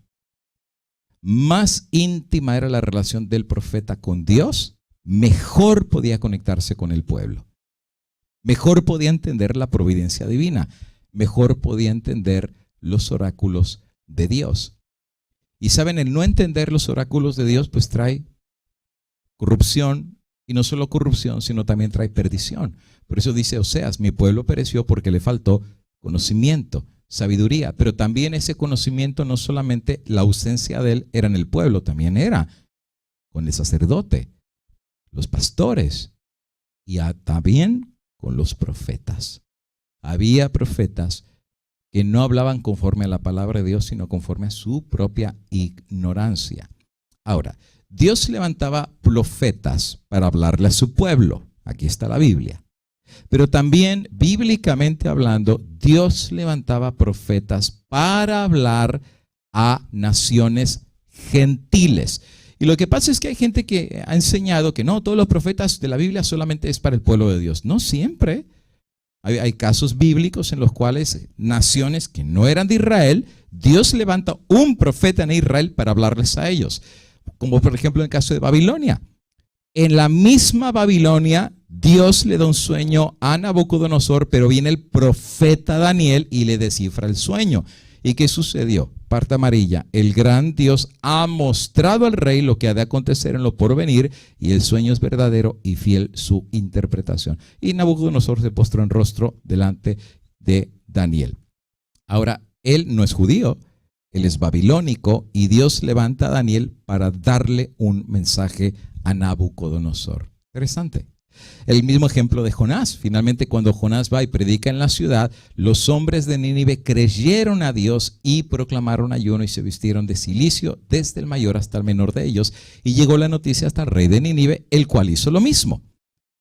Más íntima era la relación del profeta con Dios, mejor podía conectarse con el pueblo. Mejor podía entender la providencia divina. Mejor podía entender los oráculos de Dios. Y saben, el no entender los oráculos de Dios pues trae corrupción, y no solo corrupción, sino también trae perdición. Por eso dice Oseas, mi pueblo pereció porque le faltó conocimiento, sabiduría, pero también ese conocimiento no solamente la ausencia de él era en el pueblo, también era con el sacerdote, los pastores y también con los profetas. Había profetas que no hablaban conforme a la palabra de Dios, sino conforme a su propia ignorancia. Ahora, Dios levantaba profetas para hablarle a su pueblo. Aquí está la Biblia. Pero también, bíblicamente hablando, Dios levantaba profetas para hablar a naciones gentiles. Y lo que pasa es que hay gente que ha enseñado que no, todos los profetas de la Biblia solamente es para el pueblo de Dios. No siempre. Hay casos bíblicos en los cuales naciones que no eran de Israel, Dios levanta un profeta en Israel para hablarles a ellos. Como por ejemplo en el caso de Babilonia. En la misma Babilonia, Dios le da un sueño a Nabucodonosor, pero viene el profeta Daniel y le descifra el sueño. ¿Y qué sucedió? Parte amarilla. El gran Dios ha mostrado al rey lo que ha de acontecer en lo porvenir, y el sueño es verdadero y fiel su interpretación. Y Nabucodonosor se postró en rostro delante de Daniel. Ahora, él no es judío, él es babilónico, y Dios levanta a Daniel para darle un mensaje a Nabucodonosor. Interesante. El mismo ejemplo de Jonás. Finalmente, cuando Jonás va y predica en la ciudad, los hombres de Nínive creyeron a Dios y proclamaron ayuno y se vistieron de cilicio, desde el mayor hasta el menor de ellos. Y llegó la noticia hasta el rey de Nínive, el cual hizo lo mismo.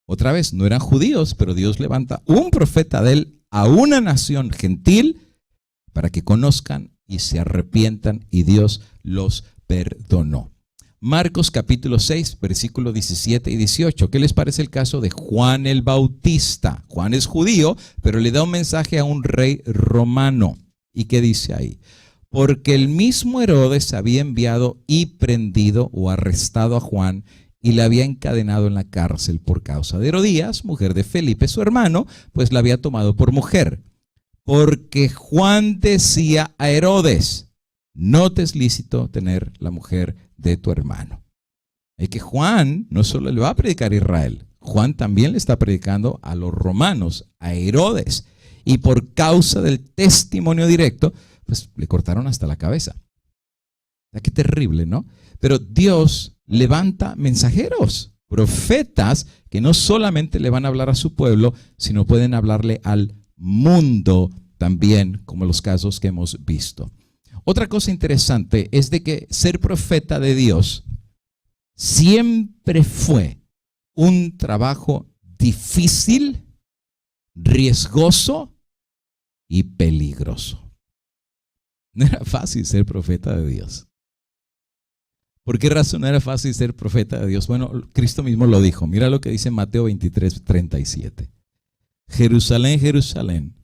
Otra vez, no eran judíos, pero Dios levanta un profeta de él a una nación gentil para que conozcan y se arrepientan, y Dios los perdonó. Marcos capítulo 6, versículos 17 y 18. ¿Qué les parece el caso de Juan el Bautista? Juan es judío, pero le da un mensaje a un rey romano. ¿Y qué dice ahí? Porque el mismo Herodes había enviado y prendido o arrestado a Juan y le había encadenado en la cárcel por causa de Herodías, mujer de Felipe, su hermano, pues la había tomado por mujer. Porque Juan decía a Herodes, no te es lícito tener la mujer de tu hermano. Es que Juan no solo le va a predicar a Israel, Juan también le está predicando a los romanos, a Herodes. Y por causa del testimonio directo, pues le cortaron hasta la cabeza. Qué terrible, ¿no? Pero Dios levanta mensajeros, profetas, que no solamente le van a hablar a su pueblo, sino pueden hablarle al mundo también, como los casos que hemos visto. Otra cosa interesante es de que ser profeta de Dios siempre fue un trabajo difícil, riesgoso y peligroso. No era fácil ser profeta de Dios. ¿Por qué razón no era fácil ser profeta de Dios? Bueno, Cristo mismo lo dijo. Mira lo que dice Mateo 23, 37. Jerusalén, Jerusalén,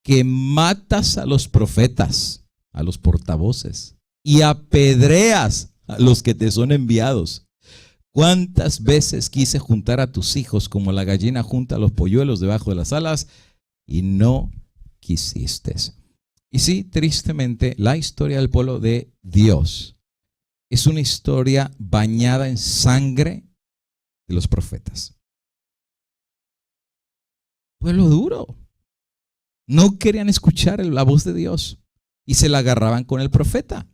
que matas a los profetas, a los portavoces, y apedreas a los que te son enviados. ¿Cuántas veces quise juntar a tus hijos como la gallina junta a los polluelos debajo de las alas y no quisiste? Y sí, tristemente, la historia del pueblo de Dios es una historia bañada en sangre de los profetas. Pueblo duro. No querían escuchar la voz de Dios y se la agarraban con el profeta.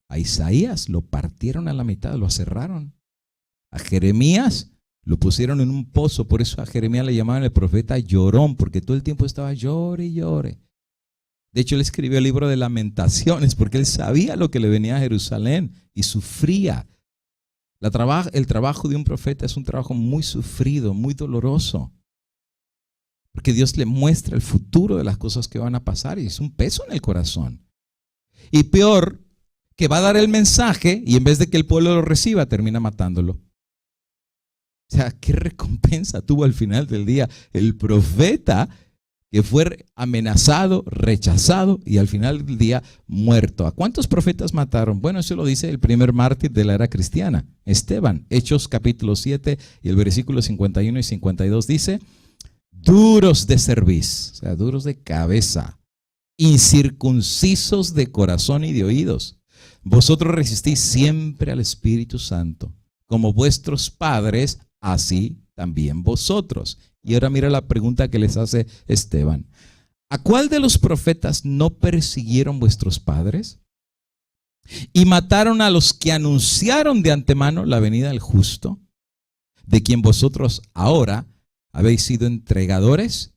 A Isaías lo partieron a la mitad, lo aserraron. A Jeremías lo pusieron en un pozo, por eso a Jeremías le llamaban el profeta llorón, porque todo el tiempo estaba llore y llore. De hecho, él escribió el libro de Lamentaciones porque él sabía lo que le venía a Jerusalén y sufría. El trabajo de un profeta es un trabajo muy sufrido, muy doloroso. Porque Dios le muestra el futuro de las cosas que van a pasar y es un peso en el corazón. Y peor, que va a dar el mensaje y en vez de que el pueblo lo reciba, termina matándolo. O sea, ¿qué recompensa tuvo al final del día el profeta que fue amenazado, rechazado y al final del día muerto? ¿A cuántos profetas mataron? Bueno, eso lo dice el primer mártir de la era cristiana, Esteban. Hechos capítulo 7 y el versículo 51 y 52 dice: duros de cerviz, o sea, duros de cabeza, incircuncisos de corazón y de oídos. Vosotros resistís siempre al Espíritu Santo, como vuestros padres, así también vosotros. Y ahora mira la pregunta que les hace Esteban. ¿A cuál de los profetas no persiguieron vuestros padres? Y mataron a los que anunciaron de antemano la venida del justo, de quien vosotros ahora habéis sido entregadores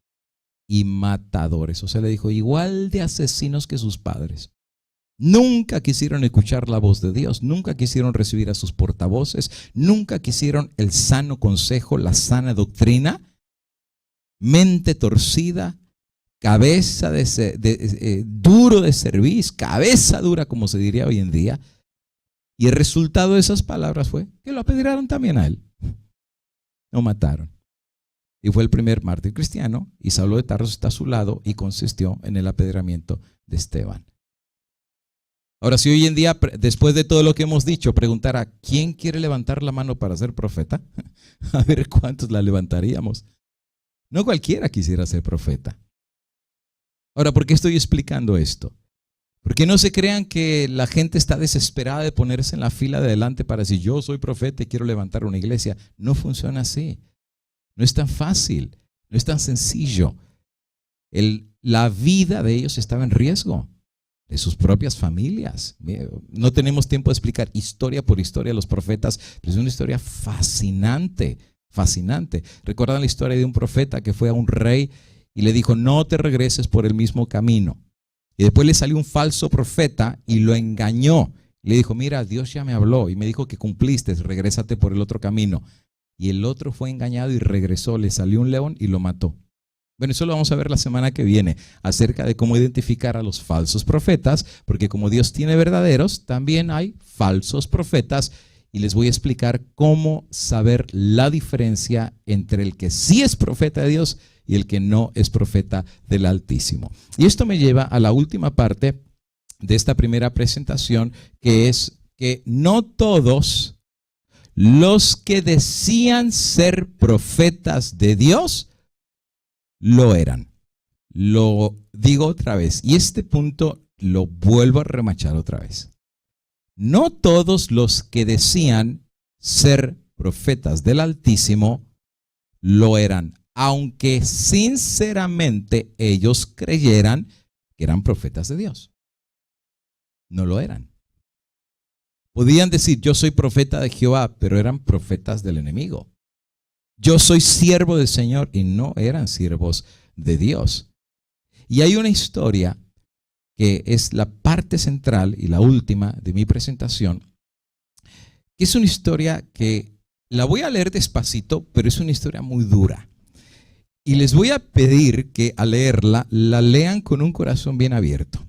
y matadores. O sea, le dijo, igual de asesinos que sus padres. Nunca quisieron escuchar la voz de Dios, nunca quisieron recibir a sus portavoces, nunca quisieron el sano consejo, la sana doctrina. Mente torcida, cabeza duro de cerviz, cabeza dura como se diría hoy en día. Y el resultado de esas palabras fue que lo apedrearon también a él. Lo mataron. Y fue el primer mártir cristiano, y Saulo de Tarso está a su lado y consistió en el apedreamiento de Esteban. Ahora, si hoy en día, después de todo lo que hemos dicho, preguntara, ¿quién quiere levantar la mano para ser profeta? A ver cuántos la levantaríamos. No cualquiera quisiera ser profeta. Ahora, ¿por qué estoy explicando esto? Porque no se crean que la gente está desesperada de ponerse en la fila de adelante para decir, yo soy profeta y quiero levantar una iglesia. No funciona así. No es tan fácil, no es tan sencillo. La vida de ellos estaba en riesgo, de sus propias familias. No tenemos tiempo de explicar historia por historia a los profetas, pero es una historia fascinante, fascinante. ¿Recuerdan la historia de un profeta que fue a un rey y le dijo, no te regreses por el mismo camino? Y después le salió un falso profeta y lo engañó. Le dijo, mira, Dios ya me habló y me dijo que cumpliste, regrésate por el otro camino. Y el otro fue engañado y regresó, le salió un león y lo mató. Bueno, eso lo vamos a ver la semana que viene, acerca de cómo identificar a los falsos profetas, porque como Dios tiene verdaderos, también hay falsos profetas, y les voy a explicar cómo saber la diferencia entre el que sí es profeta de Dios y el que no es profeta del Altísimo. Y esto me lleva a la última parte de esta primera presentación, que es que no todos los que decían ser profetas de Dios lo eran. Lo digo otra vez, y este punto lo vuelvo a remachar otra vez. No todos los que decían ser profetas del Altísimo lo eran, aunque sinceramente ellos creyeran que eran profetas de Dios. No lo eran. Podían decir, yo soy profeta de Jehová, pero eran profetas del enemigo. Yo soy siervo del Señor, y no eran siervos de Dios. Y hay una historia que es la parte central y la última de mi presentación, que es una historia que la voy a leer despacito, pero es una historia muy dura. Y les voy a pedir que al leerla, la lean con un corazón bien abierto.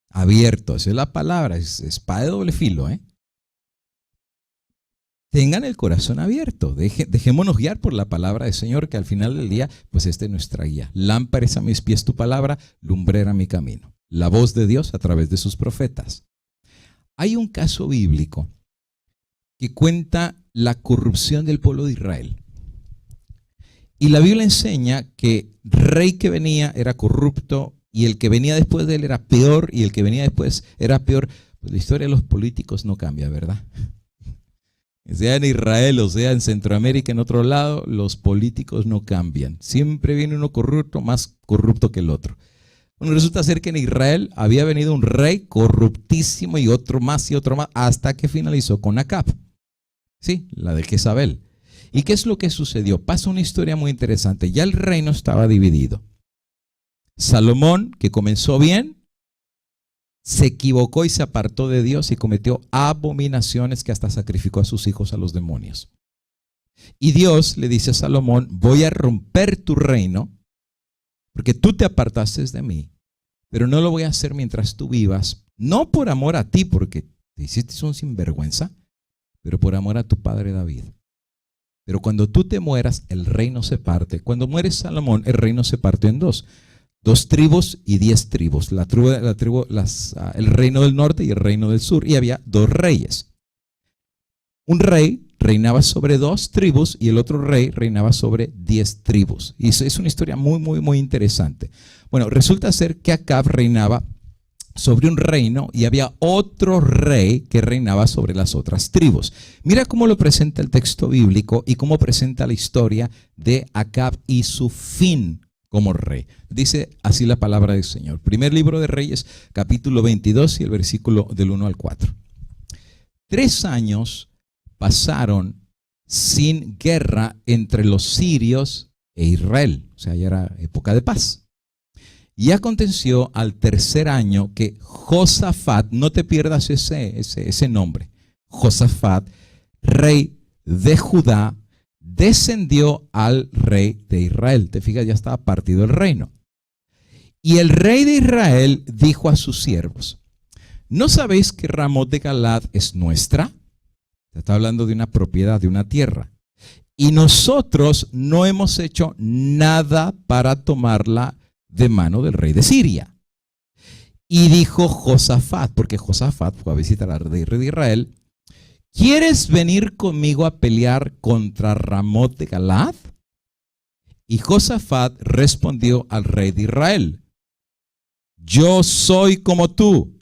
Abierto, esa es la palabra, es espada de doble filo, Tengan el corazón abierto, dejémonos guiar por la palabra del Señor, que al final del día, pues esta es nuestra guía. Lámpara es a mis pies tu palabra, lumbrera mi camino. La voz de Dios a través de sus profetas. Hay un caso bíblico que cuenta la corrupción del pueblo de Israel. Y la Biblia enseña que el rey que venía era corrupto, y el que venía después de él era peor, y el que venía después era peor. Pues la historia de los políticos no cambia, ¿verdad? Sea en Israel o sea en Centroamérica, en otro lado, los políticos no cambian. Siempre viene uno corrupto, más corrupto que el otro. Bueno, resulta ser que en Israel había venido un rey corruptísimo y otro más, hasta que finalizó con Acab. Sí, la de Jezabel. ¿Y qué es lo que sucedió? Pasa una historia muy interesante. Ya el reino estaba dividido. Salomón, que comenzó bien, se equivocó y se apartó de Dios y cometió abominaciones que hasta sacrificó a sus hijos a los demonios. Y Dios le dice a Salomón, voy a romper tu reino porque tú te apartaste de mí, pero no lo voy a hacer mientras tú vivas, no por amor a ti, porque te hiciste un sinvergüenza, pero por amor a tu padre David. Pero cuando tú te mueras, el reino se parte. Cuando muere Salomón, el reino se parte en dos. 2 tribus y 10 tribus. El reino del norte y el reino del sur. Y había 2 reyes. Un rey reinaba sobre 2 tribus y el otro rey reinaba sobre 10 tribus. Y es una historia muy, muy, muy interesante. Bueno, resulta ser que Acab reinaba sobre un reino y había otro rey que reinaba sobre las otras tribus. Mira cómo lo presenta el texto bíblico y cómo presenta la historia de Acab y su fin como rey. Dice así la palabra del Señor. Primer libro de Reyes, capítulo 22 y el versículo del 1 al 4. 3 años pasaron sin guerra entre los sirios e Israel. O sea, ya era época de paz. Y aconteció al 3er año que Josafat, no te pierdas ese nombre, Josafat, rey de Judá, descendió al rey de Israel. Te fijas, ya estaba partido el reino. Y el rey de Israel dijo a sus siervos, ¿no sabéis que Ramot de Galad es nuestra? Se está hablando de una propiedad, de una tierra. Y nosotros no hemos hecho nada para tomarla de mano del rey de Siria. Y dijo Josafat, porque Josafat fue a visitar al rey de Israel, ¿quieres venir conmigo a pelear contra Ramot de Galad? Y Josafat respondió al rey de Israel, yo soy como tú,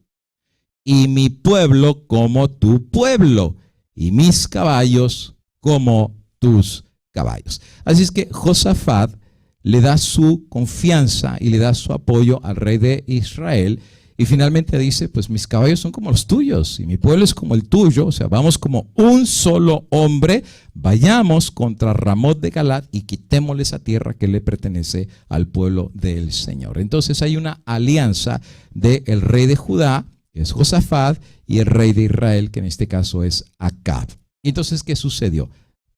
y mi pueblo como tu pueblo, y mis caballos como tus caballos. Así es que Josafat le da su confianza y le da su apoyo al rey de Israel. Y finalmente dice, pues mis caballos son como los tuyos y mi pueblo es como el tuyo. O sea, vamos como un solo hombre, vayamos contra Ramot de Galad y quitémosle esa tierra que le pertenece al pueblo del Señor. Entonces hay una alianza del rey de Judá, que es Josafat, y el rey de Israel, que en este caso es Acab. Y entonces, ¿qué sucedió?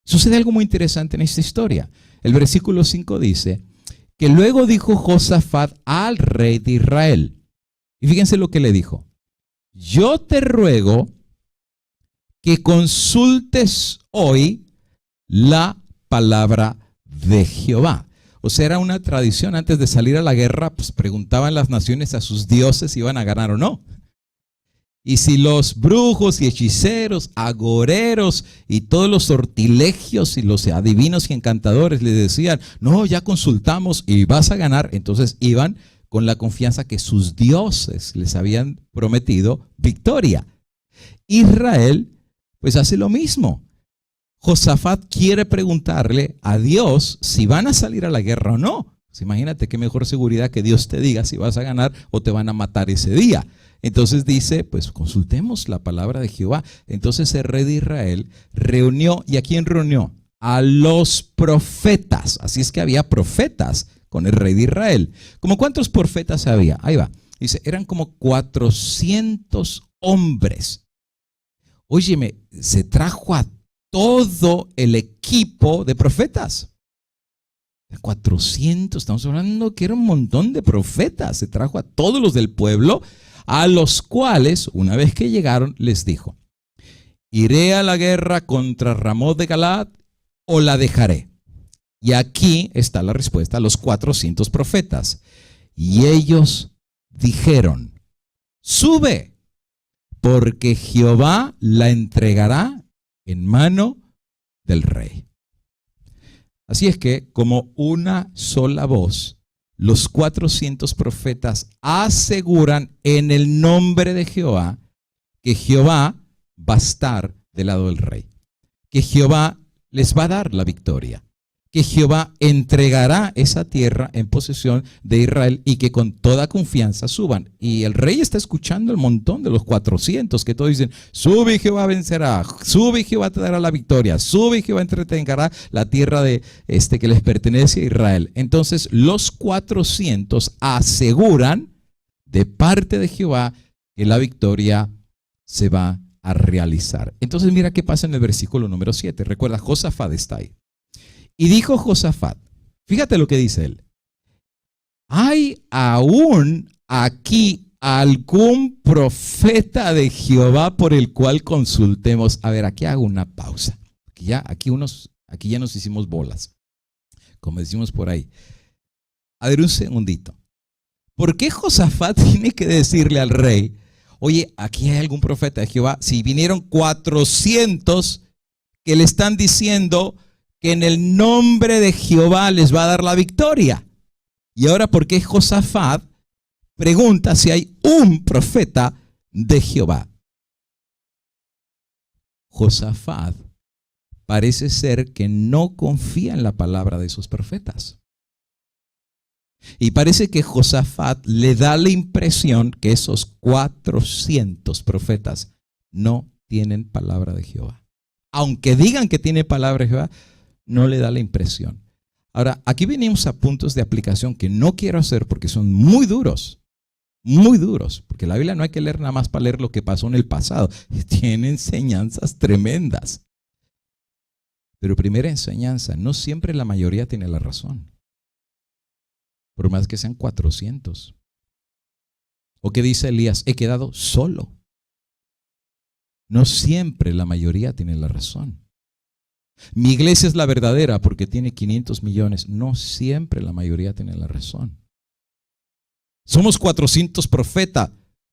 Sucede algo muy interesante en esta historia. El versículo 5 dice que luego dijo Josafat al rey de Israel. Y fíjense lo que le dijo. Yo te ruego que consultes hoy la palabra de Jehová. O sea, era una tradición antes de salir a la guerra, pues preguntaban las naciones a sus dioses si iban a ganar o no. Y si los brujos y hechiceros, agoreros y todos los sortilegios y los adivinos y encantadores les decían, no, ya consultamos y vas a ganar, entonces iban con la confianza que sus dioses les habían prometido victoria. Israel pues hace lo mismo. Josafat quiere preguntarle a Dios si van a salir a la guerra o no. Pues imagínate qué mejor seguridad que Dios te diga si vas a ganar o te van a matar ese día. Entonces dice, pues consultemos la palabra de Jehová. Entonces el rey de Israel reunió, ¿y a quién reunió? A los profetas. Así es que había profetas con el rey de Israel. ¿Cómo cuántos profetas había? Ahí va. Dice, eran como 400 hombres. Óyeme, se trajo a todo el equipo de profetas. 400, estamos hablando que era un montón de profetas. Se trajo a todos los del pueblo, a los cuales, una vez que llegaron, les dijo, iré a la guerra contra Ramot de Galad o la dejaré. Y aquí está la respuesta a los 400 profetas. Y ellos dijeron, sube, porque Jehová la entregará en mano del rey. Así es que, como una sola voz, los 400 profetas aseguran en el nombre de Jehová que Jehová va a estar del lado del rey, que Jehová les va a dar la victoria, que Jehová entregará esa tierra en posesión de Israel y que con toda confianza suban. Y el rey está escuchando el montón de los 400 que todos dicen, sube y Jehová vencerá, sube y Jehová te dará la victoria, sube y Jehová entregará la tierra de que les pertenece a Israel. Entonces los 400 aseguran de parte de Jehová que la victoria se va a realizar. Entonces mira qué pasa en el versículo número 7. Recuerda, Josafat está ahí. Y dijo Josafat, fíjate lo que dice él. ¿Hay aún aquí algún profeta de Jehová por el cual consultemos? A ver, aquí hago una pausa. Aquí ya nos hicimos bolas, como decimos por ahí. A ver, un segundito. ¿Por qué Josafat tiene que decirle al rey, oye, aquí hay algún profeta de Jehová? Si vinieron 400 que le están diciendo que en el nombre de Jehová les va a dar la victoria. Y ahora, ¿por qué Josafat pregunta si hay un profeta de Jehová? Josafat parece ser que no confía en la palabra de esos profetas. Y parece que Josafat le da la impresión que esos 400 profetas no tienen palabra de Jehová. Aunque digan que tiene palabra de Jehová, no le da la impresión. Ahora, aquí venimos a puntos de aplicación que no quiero hacer porque son muy duros, porque la Biblia no hay que leer nada más para leer lo que pasó en el pasado. Tiene enseñanzas tremendas. Pero primera enseñanza, no siempre la mayoría tiene la razón. Por más que sean 400. ¿O qué dice Elías? He quedado solo. No siempre la mayoría tiene la razón. Mi iglesia es la verdadera porque tiene 500 millones. No siempre la mayoría tiene la razón. Somos 400 profetas.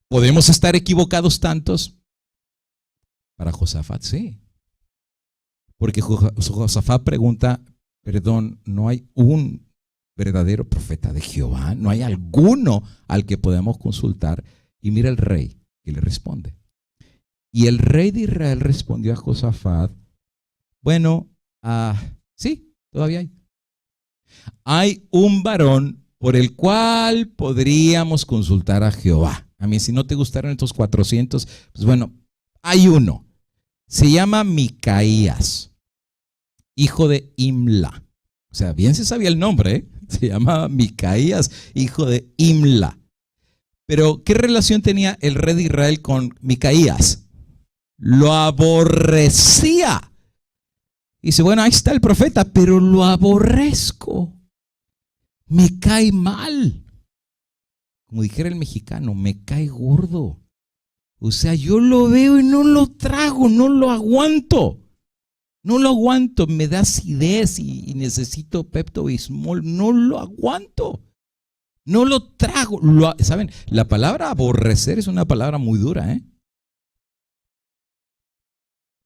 ¿Podemos estar equivocados tantos? Para Josafat, sí. Porque Josafat pregunta, perdón, ¿no hay un verdadero profeta de Jehová? ¿No hay alguno al que podamos consultar? Y mira el rey que le responde. Y el rey de Israel respondió a Josafat, bueno, sí, todavía hay. Hay un varón por el cual podríamos consultar a Jehová. A mí, si no te gustaron estos 400, pues bueno, hay uno. Se llama Micaías, hijo de Imla. O sea, bien se sabía el nombre, ¿eh? Se llama Micaías, hijo de Imla. Pero, ¿qué relación tenía el rey de Israel con Micaías? Lo aborrecía. Y dice, bueno, ahí está el profeta, pero lo aborrezco. Me cae mal. Como dijera el mexicano, me cae gordo. O sea, yo lo veo y no lo trago, no lo aguanto. No lo aguanto, me da acidez y necesito Pepto-Bismol. No lo aguanto. No lo trago. ¿Saben? La palabra aborrecer es una palabra muy dura, ¿eh?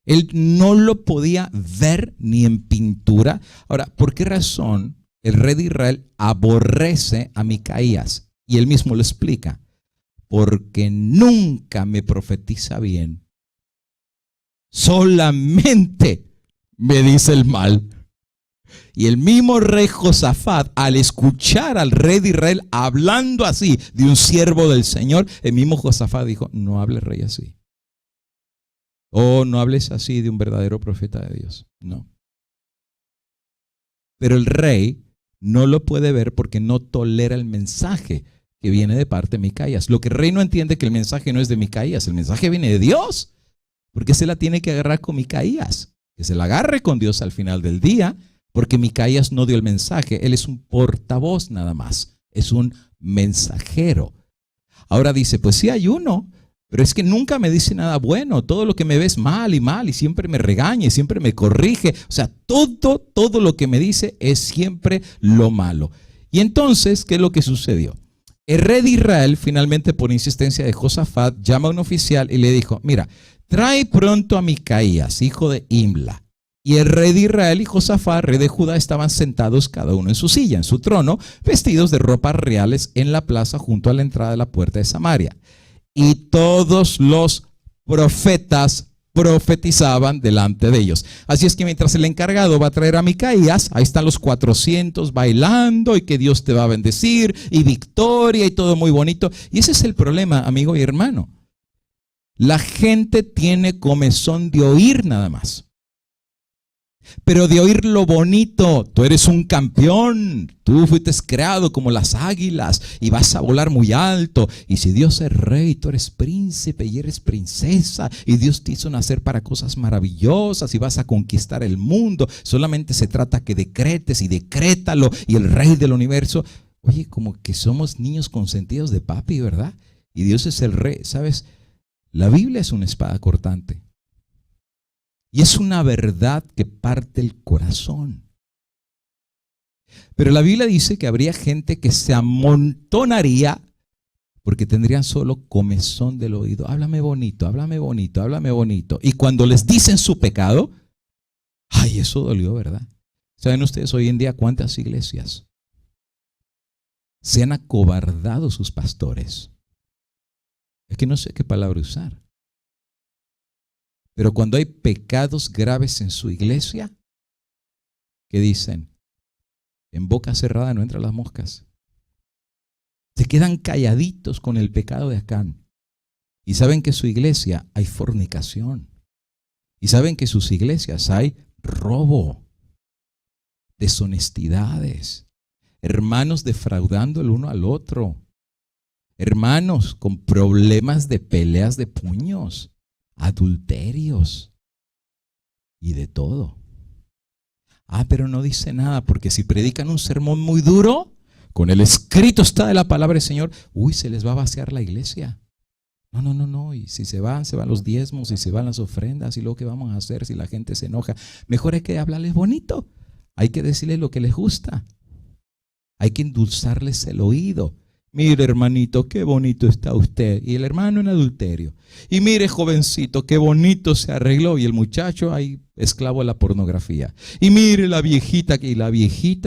Él no lo podía ver ni en pintura. Ahora, ¿por qué razón el rey de Israel aborrece a Micaías? Y él mismo lo explica. Porque nunca me profetiza bien. Solamente me dice el mal. Y el mismo rey Josafat, al escuchar al rey de Israel hablando así de un siervo del Señor, el mismo Josafat dijo, no hable rey así. Oh, no hables así de un verdadero profeta de Dios. No. Pero el rey no lo puede ver porque no tolera el mensaje que viene de parte de Micaías. Lo que el rey no entiende es que el mensaje no es de Micaías, el mensaje viene de Dios. Porque se la tiene que agarrar con Micaías. Que se la agarre con Dios al final del día, porque Micaías no dio el mensaje. Él es un portavoz nada más. Es un mensajero. Ahora dice, pues sí hay uno. Pero es que nunca me dice nada bueno, todo lo que me ve es mal y siempre me regaña y siempre me corrige. O sea, todo lo que me dice es siempre lo malo. Y entonces, ¿qué es lo que sucedió? El rey de Israel, finalmente por insistencia de Josafat, llama a un oficial y le dijo, mira, trae pronto a Micaías, hijo de Imla. Y el rey de Israel y Josafat, rey de Judá, estaban sentados cada uno en su silla, en su trono, vestidos de ropas reales en la plaza junto a la entrada de la puerta de Samaria. Y todos los profetas profetizaban delante de ellos. Así es que mientras el encargado va a traer a Micaías, ahí están los 400 bailando y que Dios te va a bendecir y victoria y todo muy bonito. Y ese es el problema, amigo y hermano. La gente tiene comezón de oír nada más. Pero de oír lo bonito, tú eres un campeón, tú fuiste creado como las águilas y vas a volar muy alto. Y si Dios es rey, tú eres príncipe y eres princesa y Dios te hizo nacer para cosas maravillosas y vas a conquistar el mundo. Solamente se trata que decretes y decrétalo y el rey del universo. Oye, como que somos niños consentidos de papi, ¿verdad? Y Dios es el rey, ¿sabes? La Biblia es una espada cortante. Y es una verdad que parte el corazón. Pero la Biblia dice que habría gente que se amontonaría porque tendrían solo comezón del oído. Háblame bonito, háblame bonito, háblame bonito. Y cuando les dicen su pecado, ay, eso dolió, ¿verdad? ¿Saben ustedes hoy en día cuántas iglesias se han acobardado sus pastores? Es que no sé qué palabra usar. Pero cuando hay pecados graves en su iglesia, ¿qué dicen? En boca cerrada no entran las moscas. Se quedan calladitos con el pecado de Acán. Y saben que en su iglesia hay fornicación. Y saben que en sus iglesias hay robo, deshonestidades, hermanos defraudando el uno al otro, hermanos con problemas de peleas de puños, adulterios y de todo. Pero no dice nada, porque si predican un sermón muy duro, con el escrito está de la palabra del Señor, se les va a vaciar la iglesia. No, y si se van los diezmos, y se van las ofrendas, y luego qué vamos a hacer si la gente se enoja. Mejor hay que hablarles bonito, hay que decirles lo que les gusta, hay que endulzarles el oído. Mire, hermanito, qué bonito está usted. Y el hermano en adulterio. Y mire, jovencito, qué bonito se arregló. Y el muchacho ahí esclavo de la pornografía. Y mire la viejita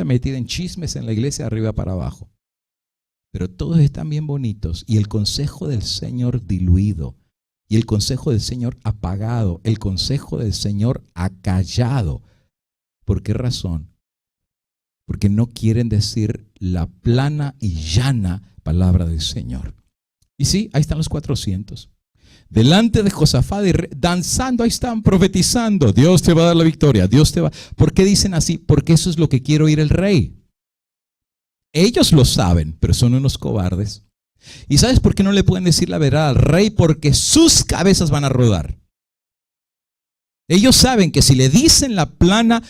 metida en chismes en la iglesia arriba para abajo. Pero todos están bien bonitos. Y el consejo del Señor diluido. Y el consejo del Señor apagado. El consejo del Señor acallado. ¿Por qué razón? Porque no quieren decir la plana y llana palabra del Señor. Y sí, ahí están los 400. Delante de Josafat danzando, ahí están profetizando. Dios te va a dar la victoria, Dios te va. ¿Por qué dicen así? Porque eso es lo que quiere oír el rey. Ellos lo saben, pero son unos cobardes. ¿Y sabes por qué no le pueden decir la verdad al rey? Porque sus cabezas van a rodar. Ellos saben que si le dicen la plana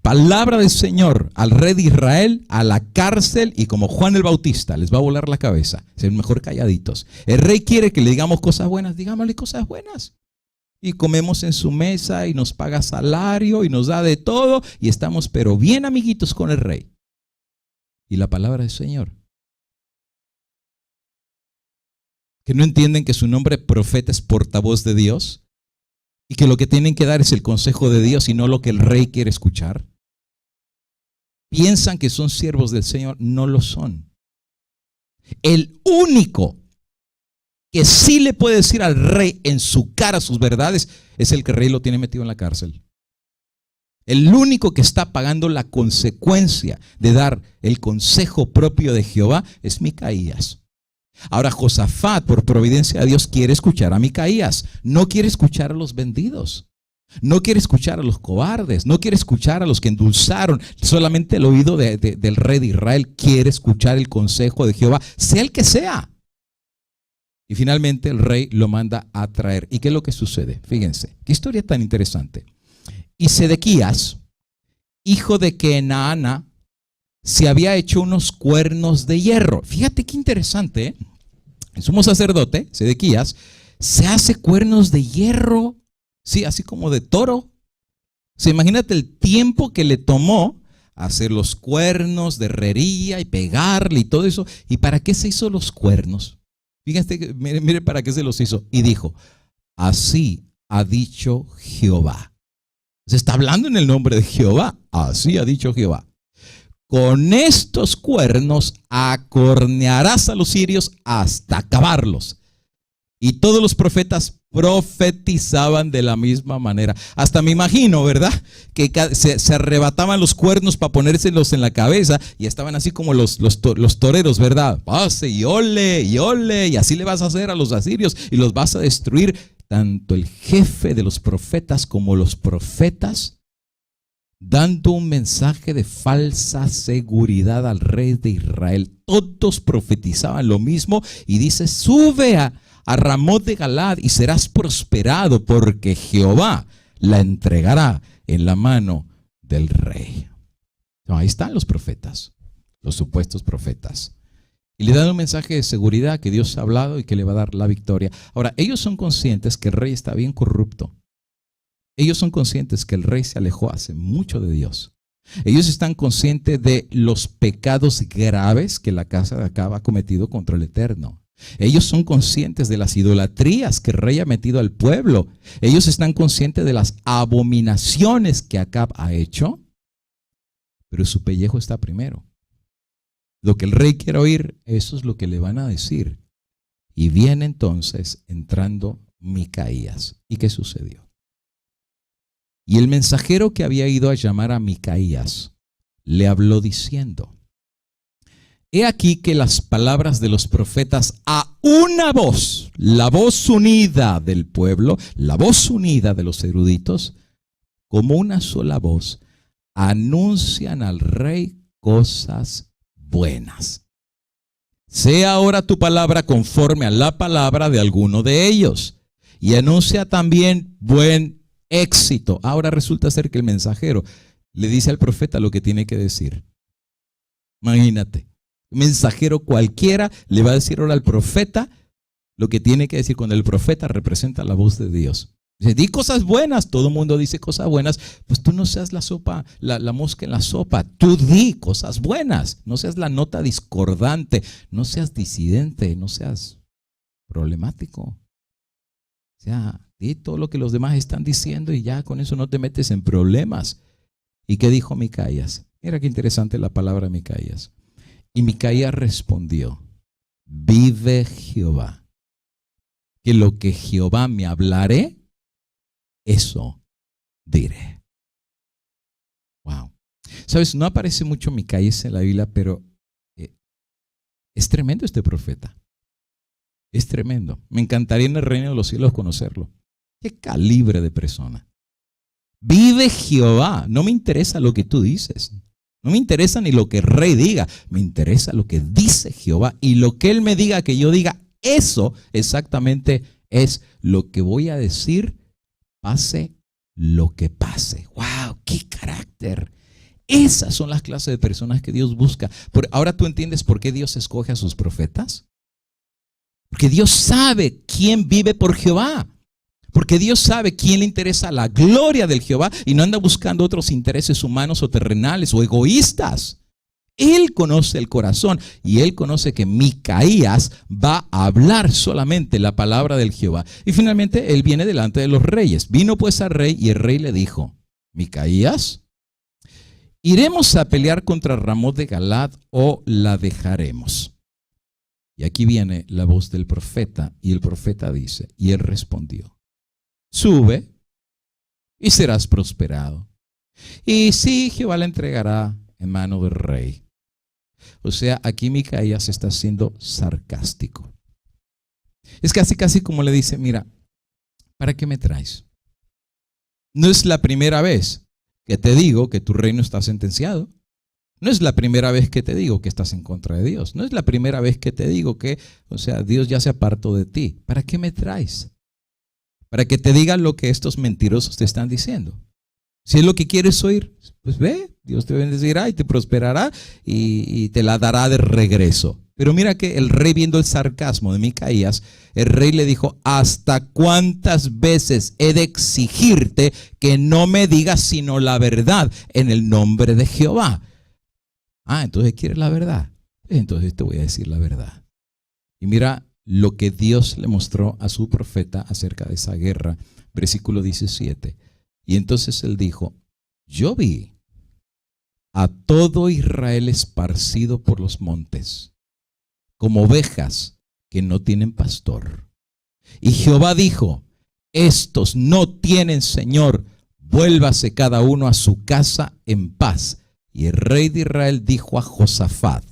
palabra del Señor al rey de Israel, a la cárcel, y como Juan el Bautista les va a volar la cabeza, ser mejor calladitos. El rey quiere que le digamos cosas buenas, digámosle cosas buenas. Y comemos en su mesa y nos paga salario y nos da de todo y estamos pero bien amiguitos con el rey. Y la palabra del Señor, que no entienden que su nombre profeta es portavoz de Dios y que lo que tienen que dar es el consejo de Dios y no lo que el rey quiere escuchar. Piensan que son siervos del Señor, no lo son. El único que sí le puede decir al rey en su cara sus verdades es el que el rey lo tiene metido en la cárcel. El único que está pagando la consecuencia de dar el consejo propio de Jehová es Micaías. Ahora Josafat, por providencia de Dios, quiere escuchar a Micaías, no quiere escuchar a los vendidos. No quiere escuchar a los cobardes, no quiere escuchar a los que endulzaron solamente el oído del rey de Israel. Quiere escuchar el consejo de Jehová, sea el que sea. Y finalmente el rey lo manda a traer. ¿Y qué es lo que sucede? Fíjense, qué historia tan interesante. Y Sedequías, hijo de Kenaana, se había hecho unos cuernos de hierro. Fíjate qué interesante, ¿eh? El sumo sacerdote, Sedequías, se hace cuernos de hierro. Sí, así como de toro. Imagínate el tiempo que le tomó hacer los cuernos de herrería y pegarle y todo eso. ¿Y para qué se hizo los cuernos? Fíjense, mire para qué se los hizo. Y dijo, así ha dicho Jehová. Se está hablando en el nombre de Jehová. Así ha dicho Jehová. Con estos cuernos acornearás a los sirios hasta acabarlos. Y todos los profetas profetizaban de la misma manera. Hasta me imagino, ¿verdad? Que se arrebataban los cuernos para ponérselos en la cabeza y estaban así como los toreros, ¿verdad? Pase y ole, y así le vas a hacer a los asirios y los vas a destruir. Tanto el jefe de los profetas como los profetas dando un mensaje de falsa seguridad al rey de Israel. Todos profetizaban lo mismo y dice, sube a Ramot de Galad y serás prosperado porque Jehová la entregará en la mano del rey. No, ahí están los profetas, los supuestos profetas. Y le dan un mensaje de seguridad que Dios ha hablado y que le va a dar la victoria. Ahora, ellos son conscientes que el rey está bien corrupto. Ellos son conscientes que el rey se alejó hace mucho de Dios. Ellos están conscientes de los pecados graves que la casa de Acab ha cometido contra el Eterno. Ellos son conscientes de las idolatrías que el rey ha metido al pueblo. Ellos están conscientes de las abominaciones que Acab ha hecho. Pero su pellejo está primero. Lo que el rey quiere oír, eso es lo que le van a decir. Y viene entonces entrando Micaías. ¿Y qué sucedió? Y el mensajero que había ido a llamar a Micaías le habló diciendo: he aquí que las palabras de los profetas a una voz, la voz unida del pueblo, la voz unida de los eruditos, como una sola voz, anuncian al rey cosas buenas. Sea ahora tu palabra conforme a la palabra de alguno de ellos, y anuncia también buen éxito. Ahora resulta ser que el mensajero le dice al profeta lo que tiene que decir. Imagínate, un mensajero cualquiera le va a decir ahora al profeta lo que tiene que decir cuando el profeta representa la voz de Dios. Dice, di cosas buenas, todo el mundo dice cosas buenas, pues tú no seas la sopa, la mosca en la sopa, tú di cosas buenas, no seas la nota discordante, no seas disidente, no seas problemático. O sea, di todo lo que los demás están diciendo y ya con eso no te metes en problemas. ¿Y qué dijo Micaías? Mira qué interesante la palabra Micaías. Y Micaías respondió: vive Jehová, que lo que Jehová me hablare, eso diré. Wow. Sabes, no aparece mucho Micaías en la Biblia, pero es tremendo este profeta. Es tremendo. Me encantaría en el reino de los cielos conocerlo. Qué calibre de persona. Vive Jehová. No me interesa lo que tú dices. No me interesa ni lo que el rey diga. Me interesa lo que dice Jehová. Y lo que él me diga que yo diga, eso exactamente es lo que voy a decir, pase lo que pase. ¡Wow! ¡Qué carácter! Esas son las clases de personas que Dios busca. Ahora tú entiendes por qué Dios escoge a sus profetas. Porque Dios sabe quién vive por Jehová. Porque Dios sabe quién le interesa la gloria del Jehová y no anda buscando otros intereses humanos o terrenales o egoístas. Él conoce el corazón y él conoce que Micaías va a hablar solamente la palabra del Jehová. Y finalmente él viene delante de los reyes. Vino pues al rey y el rey le dijo: Micaías, ¿iremos a pelear contra Ramot de Galad o la dejaremos? Y aquí viene la voz del profeta y el profeta dice, y él respondió: sube y serás prosperado. Y sí, Jehová la entregará en mano del rey. O sea, aquí Micaías está siendo sarcástico. Es casi como le dice: mira, ¿para qué me traes? No es la primera vez que te digo que tu reino está sentenciado. No es la primera vez que te digo que estás en contra de Dios. No es la primera vez que te digo que, Dios ya se apartó de ti. ¿Para qué me traes? Para que te digan lo que estos mentirosos te están diciendo. Si es lo que quieres oír, pues ve, Dios te bendecirá y te prosperará y te la dará de regreso. Pero mira que el rey, viendo el sarcasmo de Micaías, el rey le dijo: ¿hasta cuántas veces he de exigirte que no me digas sino la verdad en el nombre de Jehová? Ah, entonces quieres la verdad. Entonces te voy a decir la verdad. Y mira lo que Dios le mostró a su profeta acerca de esa guerra. Versículo 17. Y entonces él dijo: yo vi a todo Israel esparcido por los montes, como ovejas que no tienen pastor. Y Jehová dijo: estos no tienen señor, vuélvase cada uno a su casa en paz. Y el rey de Israel dijo a Josafat: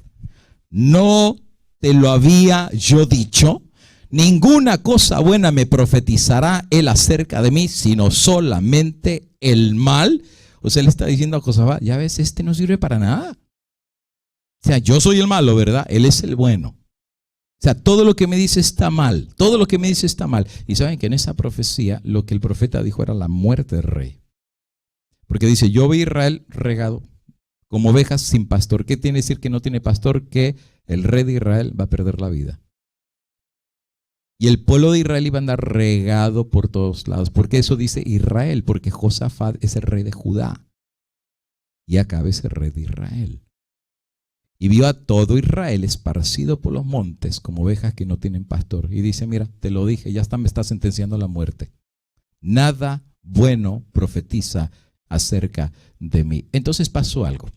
¿no te lo había yo dicho? Ninguna cosa buena me profetizará él acerca de mí, sino solamente el mal. O sea, él está diciendo a Josafat, ya ves, este no sirve para nada. O sea, yo soy el malo, ¿verdad? Él es el bueno. O sea, todo lo que me dice está mal. Todo lo que me dice está mal. Y saben que en esa profecía lo que el profeta dijo era la muerte del rey. Porque dice, yo vi a Israel regado como ovejas sin pastor. ¿Qué tiene que decir que no tiene pastor? Que el rey de Israel va a perder la vida. Y el pueblo de Israel iba a andar regado por todos lados. ¿Por qué eso dice Israel? Porque Josafat es el rey de Judá. Y Acab es el rey de Israel. Y vio a todo Israel esparcido por los montes como ovejas que no tienen pastor. Y dice, mira, te lo dije, ya me está sentenciando a la muerte. Nada bueno profetiza acerca de mí. Entonces pasó algo.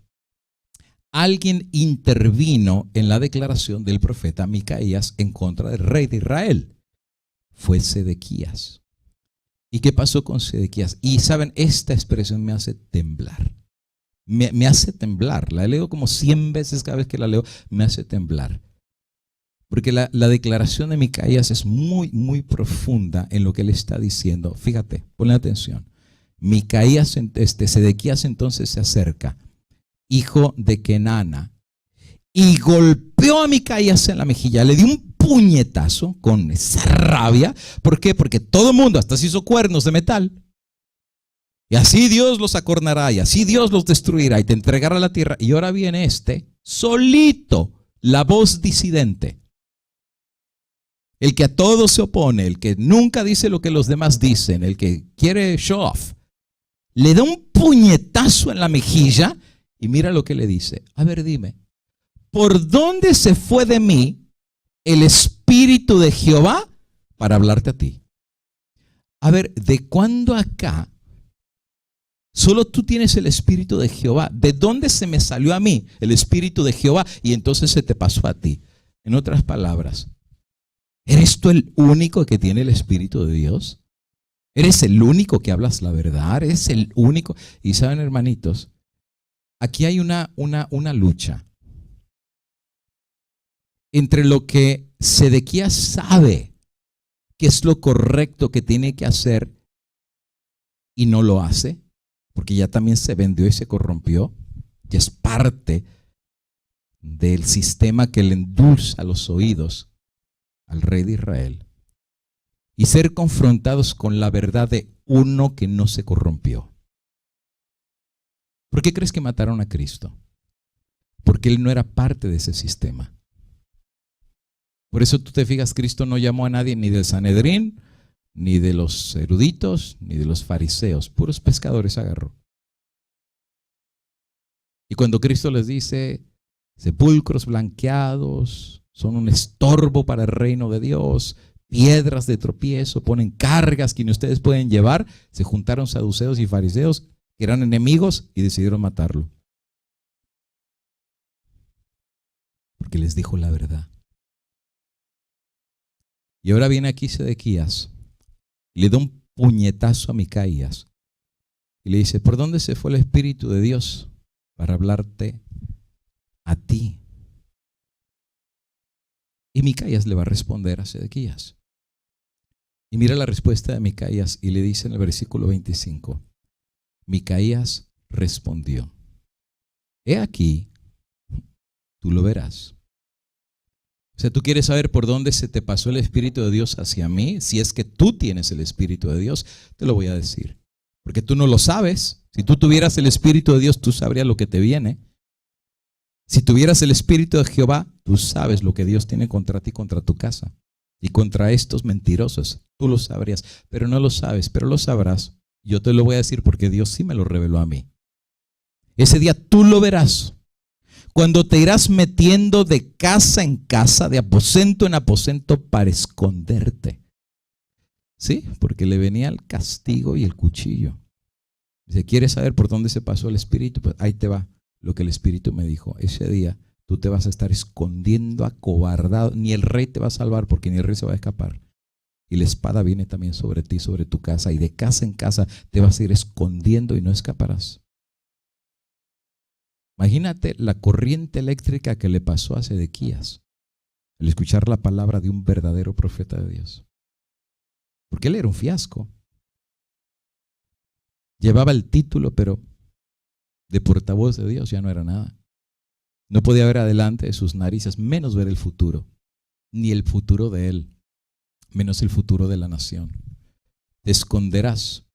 Alguien intervino en la declaración del profeta Micaías en contra del rey de Israel. Fue Sedequías. ¿Y qué pasó con Sedequías? Y saben, esta expresión me hace temblar. Me hace temblar. La leo como 100 veces cada vez que la leo, me hace temblar. Porque la declaración de Micaías es muy, muy profunda en lo que él está diciendo. Fíjate, ponle atención. Micaías, Sedequías entonces se acerca, hijo de Kenana, y golpeó a Micaías en la mejilla, le dio un puñetazo con esa rabia. ¿Por qué? Porque todo el mundo hasta se hizo cuernos de metal. Y así Dios los acornará, y así Dios los destruirá, y te entregará a la tierra. Y ahora viene solito, la voz disidente. El que a todos se opone, el que nunca dice lo que los demás dicen, el que quiere show off. Le da un puñetazo en la mejilla y mira lo que le dice. A ver, dime, ¿por dónde se fue de mí el Espíritu de Jehová para hablarte a ti? A ver, ¿de cuándo acá solo tú tienes el Espíritu de Jehová? ¿De dónde se me salió a mí el Espíritu de Jehová y entonces se te pasó a ti? En otras palabras, ¿eres tú el único que tiene el Espíritu de Dios? ¿Eres el único que hablas la verdad? ¿Eres el único? Y saben, hermanitos, aquí hay una lucha entre lo que Sedequías sabe que es lo correcto que tiene que hacer y no lo hace, porque ya también se vendió y se corrompió, y es parte del sistema que le endulza los oídos al rey de Israel, y ser confrontados con la verdad de uno que no se corrompió. ¿Por qué crees que mataron a Cristo? Porque él no era parte de ese sistema. Por eso tú te fijas, Cristo no llamó a nadie ni del Sanedrín, ni de los eruditos, ni de los fariseos. Puros pescadores agarró. Y cuando Cristo les dice, sepulcros blanqueados son un estorbo para el reino de Dios, piedras de tropiezo, ponen cargas que ni ustedes pueden llevar, se juntaron saduceos y fariseos que eran enemigos y decidieron matarlo. Porque les dijo la verdad. Y ahora viene aquí Sedequías, le da un puñetazo a Micaías y le dice, ¿por dónde se fue el Espíritu de Dios para hablarte a ti? Y Micaías le va a responder a Sedequías. Y mira la respuesta de Micaías y le dice en el versículo 25, Micaías respondió, he aquí, tú lo verás. O sea, tú quieres saber por dónde se te pasó el Espíritu de Dios hacia mí. Si es que tú tienes el Espíritu de Dios, te lo voy a decir. Porque tú no lo sabes. Si tú tuvieras el Espíritu de Dios, tú sabrías lo que te viene. Si tuvieras el Espíritu de Jehová, tú sabes lo que Dios tiene contra ti, contra tu casa. Y contra estos mentirosos. Tú lo sabrías, pero no lo sabes, pero lo sabrás. Yo te lo voy a decir porque Dios sí me lo reveló a mí. Ese día tú lo verás. Cuando te irás metiendo de casa en casa, de aposento en aposento para esconderte. Sí, porque le venía el castigo y el cuchillo. Dice, ¿quieres saber por dónde se pasó el Espíritu? Pues ahí te va lo que el Espíritu me dijo. Ese día tú te vas a estar escondiendo acobardado. Ni el rey te va a salvar porque ni el rey se va a escapar. Y la espada viene también sobre ti, sobre tu casa. Y de casa en casa te vas a ir escondiendo y no escaparás. Imagínate la corriente eléctrica que le pasó a Sedequías al escuchar la palabra de un verdadero profeta de Dios. Porque él era un fiasco. Llevaba el título, pero de portavoz de Dios, ya no era nada. No podía ver adelante de sus narices, menos ver el futuro, ni el futuro de él, menos el futuro de la nación. Te esconderás,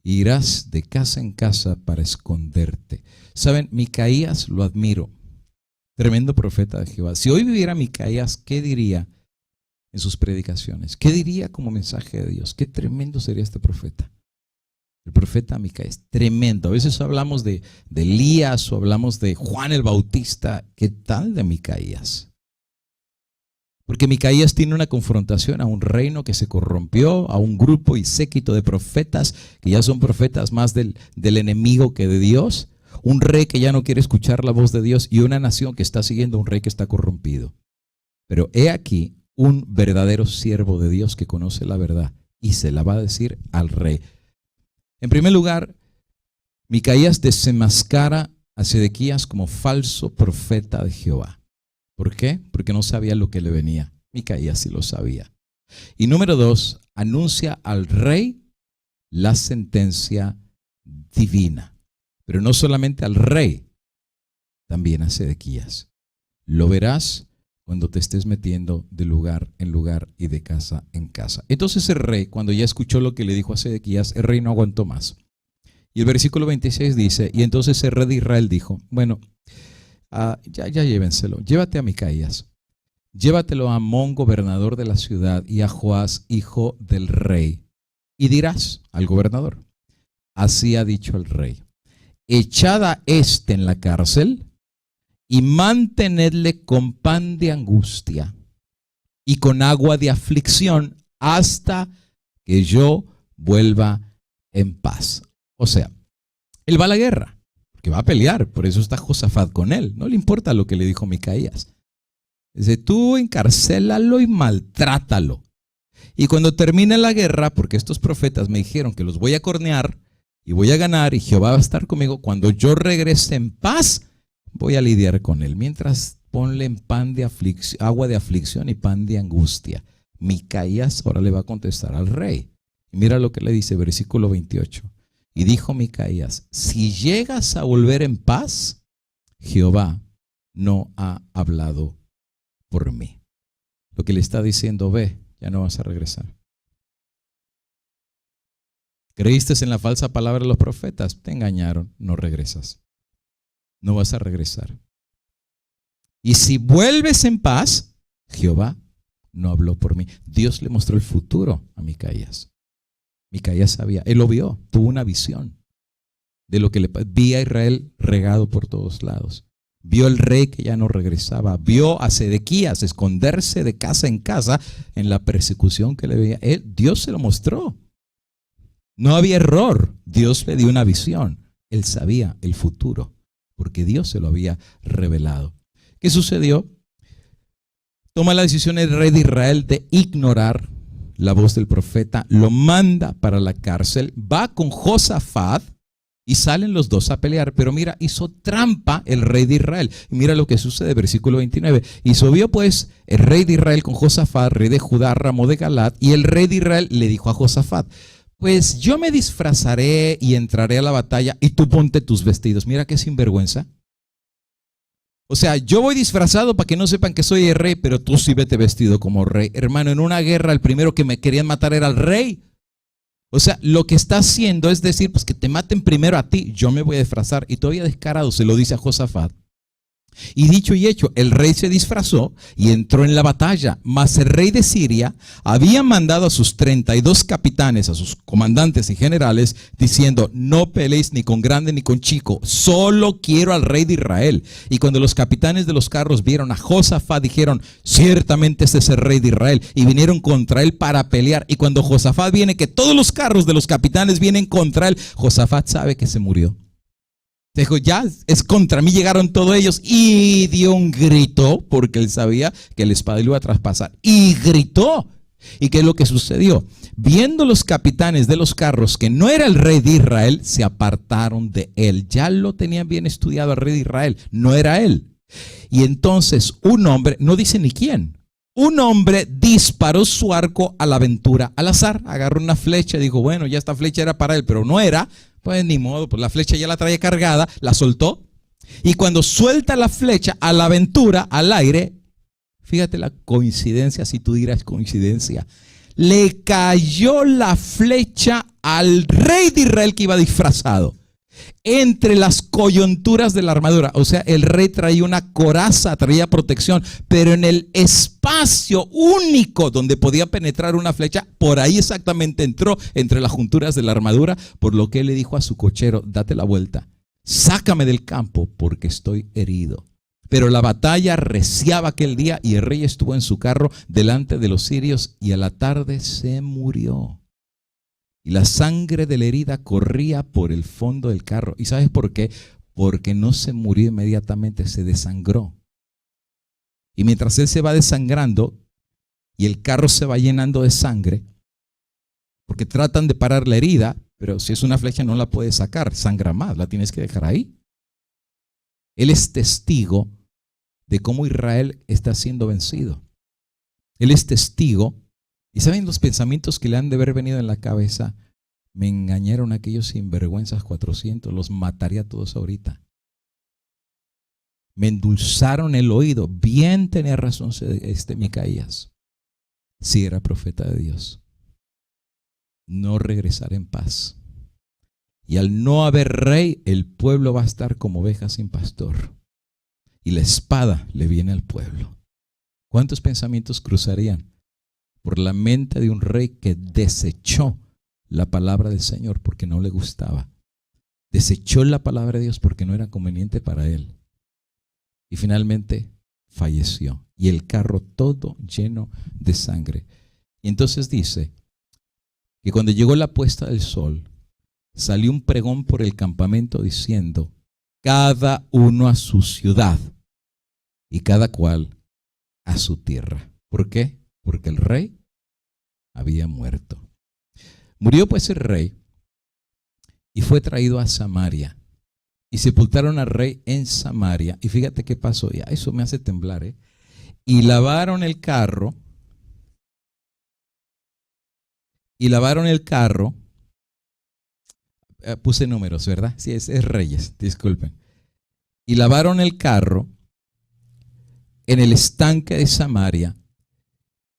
irás de casa en casa para esconderte. ¿Saben? Micaías lo admiro, tremendo profeta de Jehová. Si hoy viviera Micaías, ¿qué diría en sus predicaciones? ¿Qué diría como mensaje de Dios? Qué tremendo sería este profeta. El profeta Micaías, tremendo. A veces hablamos de Elías o hablamos de Juan el Bautista. ¿Qué tal de Micaías? Porque Micaías tiene una confrontación a un reino que se corrompió, a un grupo y séquito de profetas que ya son profetas más del enemigo que de Dios. Un rey que ya no quiere escuchar la voz de Dios y una nación que está siguiendo a un rey que está corrompido. Pero he aquí un verdadero siervo de Dios que conoce la verdad y se la va a decir al rey. En primer lugar, Micaías desenmascara a Sedequías como falso profeta de Jehová. ¿Por qué? Porque no sabía lo que le venía. Micaías sí lo sabía. Y número 2, anuncia al rey la sentencia divina. Pero no solamente al rey, también a Sedequías. Lo verás cuando te estés metiendo de lugar en lugar y de casa en casa. Entonces el rey, cuando ya escuchó lo que le dijo a Sedequías, el rey no aguantó más. Y el versículo 26 dice, y entonces el rey de Israel dijo, bueno, ya llévenselo, llévate a Micaías, llévatelo a Amón, gobernador de la ciudad, y a Joás, hijo del rey, y dirás al gobernador, así ha dicho el rey, echad a éste en la cárcel, y mantenedle con pan de angustia y con agua de aflicción hasta que yo vuelva en paz. O sea, él va a la guerra, porque va a pelear, por eso está Josafat con él. No le importa lo que le dijo Micaías. Dice, tú encarcélalo y maltrátalo. Y cuando termine la guerra, porque estos profetas me dijeron que los voy a cornear y voy a ganar y Jehová va a estar conmigo, cuando yo regrese en paz, voy a lidiar con él. Mientras ponle en agua de aflicción y pan de angustia. Micaías ahora le va a contestar al rey. Y mira lo que le dice, versículo 28. Y dijo Micaías, si llegas a volver en paz, Jehová no ha hablado por mí. Lo que le está diciendo, ve, ya no vas a regresar. ¿Creíste en la falsa palabra de los profetas? Te engañaron, no regresas. No vas a regresar. Y si vuelves en paz, Jehová no habló por mí. Dios le mostró el futuro a Micaías. Micaías sabía, él lo vio, tuvo una visión de lo que le vi a Israel regado por todos lados. Vio el rey que ya no regresaba. Vio a Sedequías esconderse de casa en casa en la persecución que le veía. Dios se lo mostró. No había error. Dios le dio una visión. Él sabía el futuro, porque Dios se lo había revelado. ¿Qué sucedió? Toma la decisión el rey de Israel de ignorar la voz del profeta, lo manda para la cárcel, va con Josafat y salen los dos a pelear. Pero mira, hizo trampa el rey de Israel. Y mira lo que sucede, versículo 29. Y subió pues el rey de Israel con Josafat, rey de Judá, ramo de Galat, y el rey de Israel le dijo a Josafat, pues yo me disfrazaré y entraré a la batalla y tú ponte tus vestidos. Mira qué sinvergüenza. O sea, yo voy disfrazado para que no sepan que soy el rey, pero tú sí vete vestido como rey. Hermano, en una guerra el primero que me querían matar era el rey. O sea, lo que está haciendo es decir, pues que te maten primero a ti, yo me voy a disfrazar. Y todavía descarado se lo dice a Josafat. Y dicho y hecho, el rey se disfrazó y entró en la batalla. Mas el rey de Siria había mandado a sus 32 capitanes, a sus comandantes y generales, diciendo, no peleéis ni con grande ni con chico, solo quiero al rey de Israel. Y cuando los capitanes de los carros vieron a Josafat, dijeron, ciertamente este es el rey de Israel. Y vinieron contra él para pelear. Y cuando Josafat viene, que todos los carros de los capitanes vienen contra él, Josafat sabe que se murió. Dijo, ya es contra mí, llegaron todos ellos, y dio un grito, porque él sabía que la espada lo iba a traspasar, y gritó. ¿Y qué es lo que sucedió? Viendo los capitanes de los carros que no era el rey de Israel, se apartaron de él. Ya lo tenían bien estudiado al rey de Israel, no era él. Y entonces un hombre, no dice ni quién, un hombre disparó su arco a la aventura al azar, agarró una flecha y dijo, bueno, ya esta flecha era para él, pero no era. Pues ni modo, pues la flecha ya la traía cargada, la soltó. Y cuando suelta la flecha a la aventura, al aire, fíjate la coincidencia, si tú dirás coincidencia, le cayó la flecha al rey de Israel que iba disfrazado entre las coyunturas de la armadura. O sea, el rey traía una coraza, traía protección, pero en el espacio único donde podía penetrar una flecha, por ahí exactamente entró entre las junturas de la armadura, por lo que él le dijo a su cochero: date la vuelta, sácame del campo porque estoy herido. Pero la batalla arreciaba aquel día y el rey estuvo en su carro delante de los sirios y a la tarde se murió. Y la sangre de la herida corría por el fondo del carro. ¿Y sabes por qué? Porque no se murió inmediatamente, se desangró. Y mientras él se va desangrando y el carro se va llenando de sangre, porque tratan de parar la herida, pero si es una flecha no la puedes sacar, sangra más, la tienes que dejar ahí. Él es testigo de cómo Israel está siendo vencido. Él es testigo. ¿Y saben los pensamientos que le han de haber venido en la cabeza? Me engañaron aquellos sinvergüenzas 400, los mataría a todos ahorita. Me endulzaron el oído. Bien tenía razón Micaías. Si era profeta de Dios. No regresará en paz. Y al no haber rey, el pueblo va a estar como ovejas sin pastor. Y la espada le viene al pueblo. ¿Cuántos pensamientos cruzarían por la mente de un rey que desechó la palabra del Señor porque no le gustaba? Desechó la palabra de Dios porque no era conveniente para él. Y finalmente falleció. Y el carro todo lleno de sangre. Y entonces dice que cuando llegó la puesta del sol, salió un pregón por el campamento diciendo: cada uno a su ciudad y cada cual a su tierra. ¿Por qué? Porque el rey había muerto. Murió pues el rey y fue traído a Samaria. Y sepultaron al rey en Samaria. Y fíjate qué pasó. Ya, eso me hace temblar. Y lavaron el carro. Puse números, ¿verdad? Sí, es reyes, disculpen. Y lavaron el carro en el estanque de Samaria.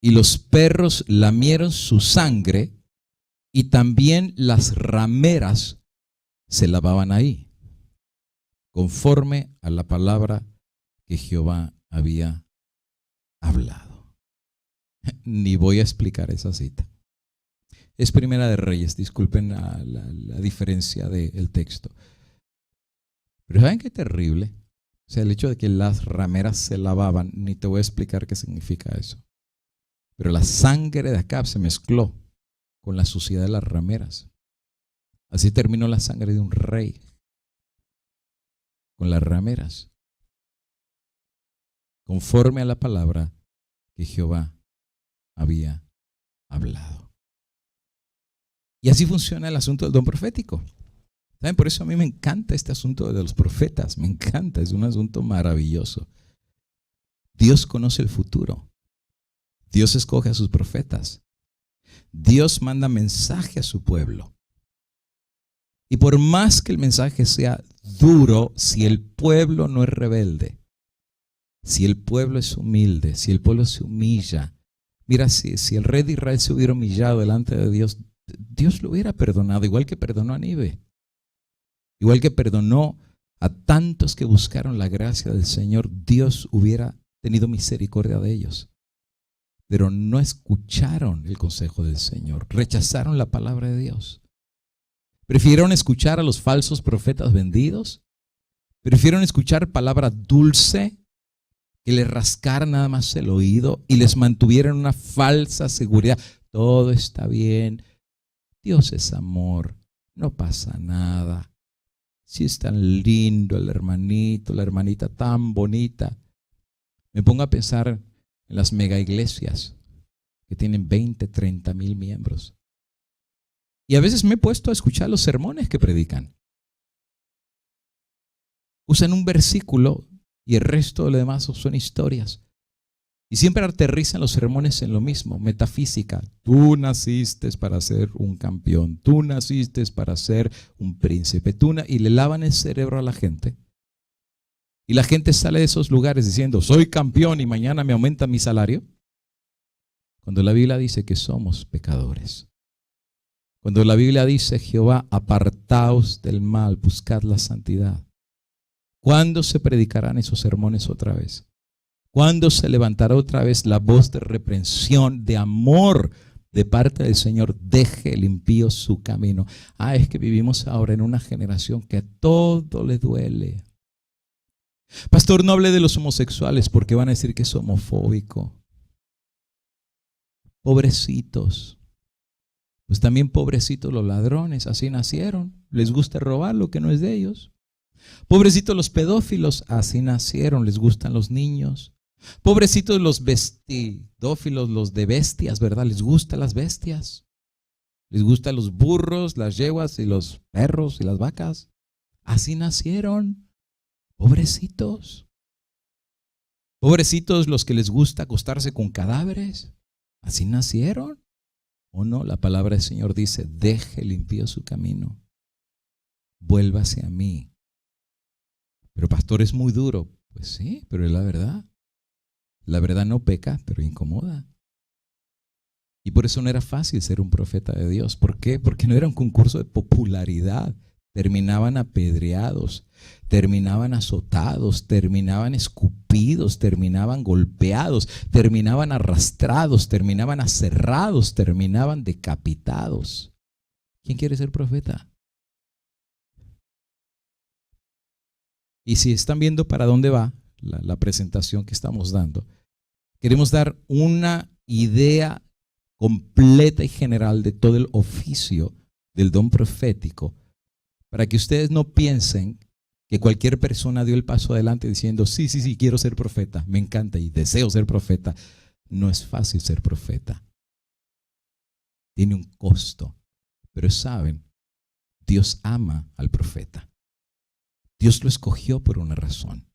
Y los perros lamieron su sangre. Y también las rameras se lavaban ahí, conforme a la palabra que Jehová había hablado. Ni voy a explicar esa cita. Es Primera de Reyes, disculpen la diferencia del texto. Pero ¿saben qué terrible? O sea, el hecho de que las rameras se lavaban, ni te voy a explicar qué significa eso. Pero la sangre de Acab se mezcló con la suciedad de las rameras. Así terminó la sangre de un rey, con las rameras, conforme a la palabra que Jehová había hablado. Y así funciona el asunto del don profético. ¿Saben? Por eso a mí me encanta este asunto de los profetas, me encanta, es un asunto maravilloso. Dios conoce el futuro, Dios escoge a sus profetas, Dios manda mensaje a su pueblo. Y por más que el mensaje sea duro, si el pueblo no es rebelde, si el pueblo es humilde, si el pueblo se humilla, mira, si el rey de Israel se hubiera humillado delante de Dios, Dios lo hubiera perdonado, igual que perdonó a Nínive, igual que perdonó a tantos que buscaron la gracia del Señor. Dios hubiera tenido misericordia de ellos. Pero no escucharon el consejo del Señor, rechazaron la palabra de Dios. Prefirieron escuchar a los falsos profetas vendidos, prefirieron escuchar palabra dulce que les rascara nada más el oído y les mantuviera en una falsa seguridad. Todo está bien, Dios es amor, no pasa nada. Si es tan lindo el hermanito, la hermanita tan bonita. Me pongo a pensar en las mega iglesias que tienen 20, 30 mil miembros. Y a veces me he puesto a escuchar los sermones que predican. Usan un versículo y el resto de lo demás son historias. Y siempre aterrizan los sermones en lo mismo, metafísica. Tú naciste para ser un campeón, tú naciste para ser un príncipe, y le lavan el cerebro a la gente. Y la gente sale de esos lugares diciendo, soy campeón y mañana me aumenta mi salario. Cuando la Biblia dice que somos pecadores. Cuando la Biblia dice, Jehová, apartaos del mal, buscad la santidad. ¿Cuándo se predicarán esos sermones otra vez? ¿Cuándo se levantará otra vez la voz de reprensión, de amor de parte del Señor? Deje el impío su camino. Es que vivimos ahora en una generación que a todo le duele. Pastor, no hable de los homosexuales porque van a decir que es homofóbico. Pobrecitos. Pues también pobrecitos los ladrones, así nacieron. Les gusta robar lo que no es de ellos. Pobrecitos los pedófilos, así nacieron, les gustan los niños. Pobrecitos los bestidófilos, los de bestias, ¿verdad? Les gustan las bestias. Les gustan los burros, las yeguas y los perros y las vacas. Así nacieron. Pobrecitos. Pobrecitos los que les gusta acostarse con cadáveres. Así nacieron. ¿O no? La palabra del Señor dice, deje el impío su camino. Vuélvase a mí. Pero pastor, es muy duro. Pues sí, pero es la verdad. La verdad no peca, pero incomoda. Y por eso no era fácil ser un profeta de Dios. ¿Por qué? Porque no era un concurso de popularidad. Terminaban apedreados, terminaban azotados, terminaban escupidos, terminaban golpeados, terminaban arrastrados, terminaban aserrados, terminaban decapitados. ¿Quién quiere ser profeta? Y si están viendo para dónde va la presentación que estamos dando, queremos dar una idea completa y general de todo el oficio del don profético, para que ustedes no piensen que cualquier persona dio el paso adelante diciendo, sí, quiero ser profeta, me encanta y deseo ser profeta. No es fácil ser profeta. Tiene un costo, pero saben, Dios ama al profeta. Dios lo escogió por una razón.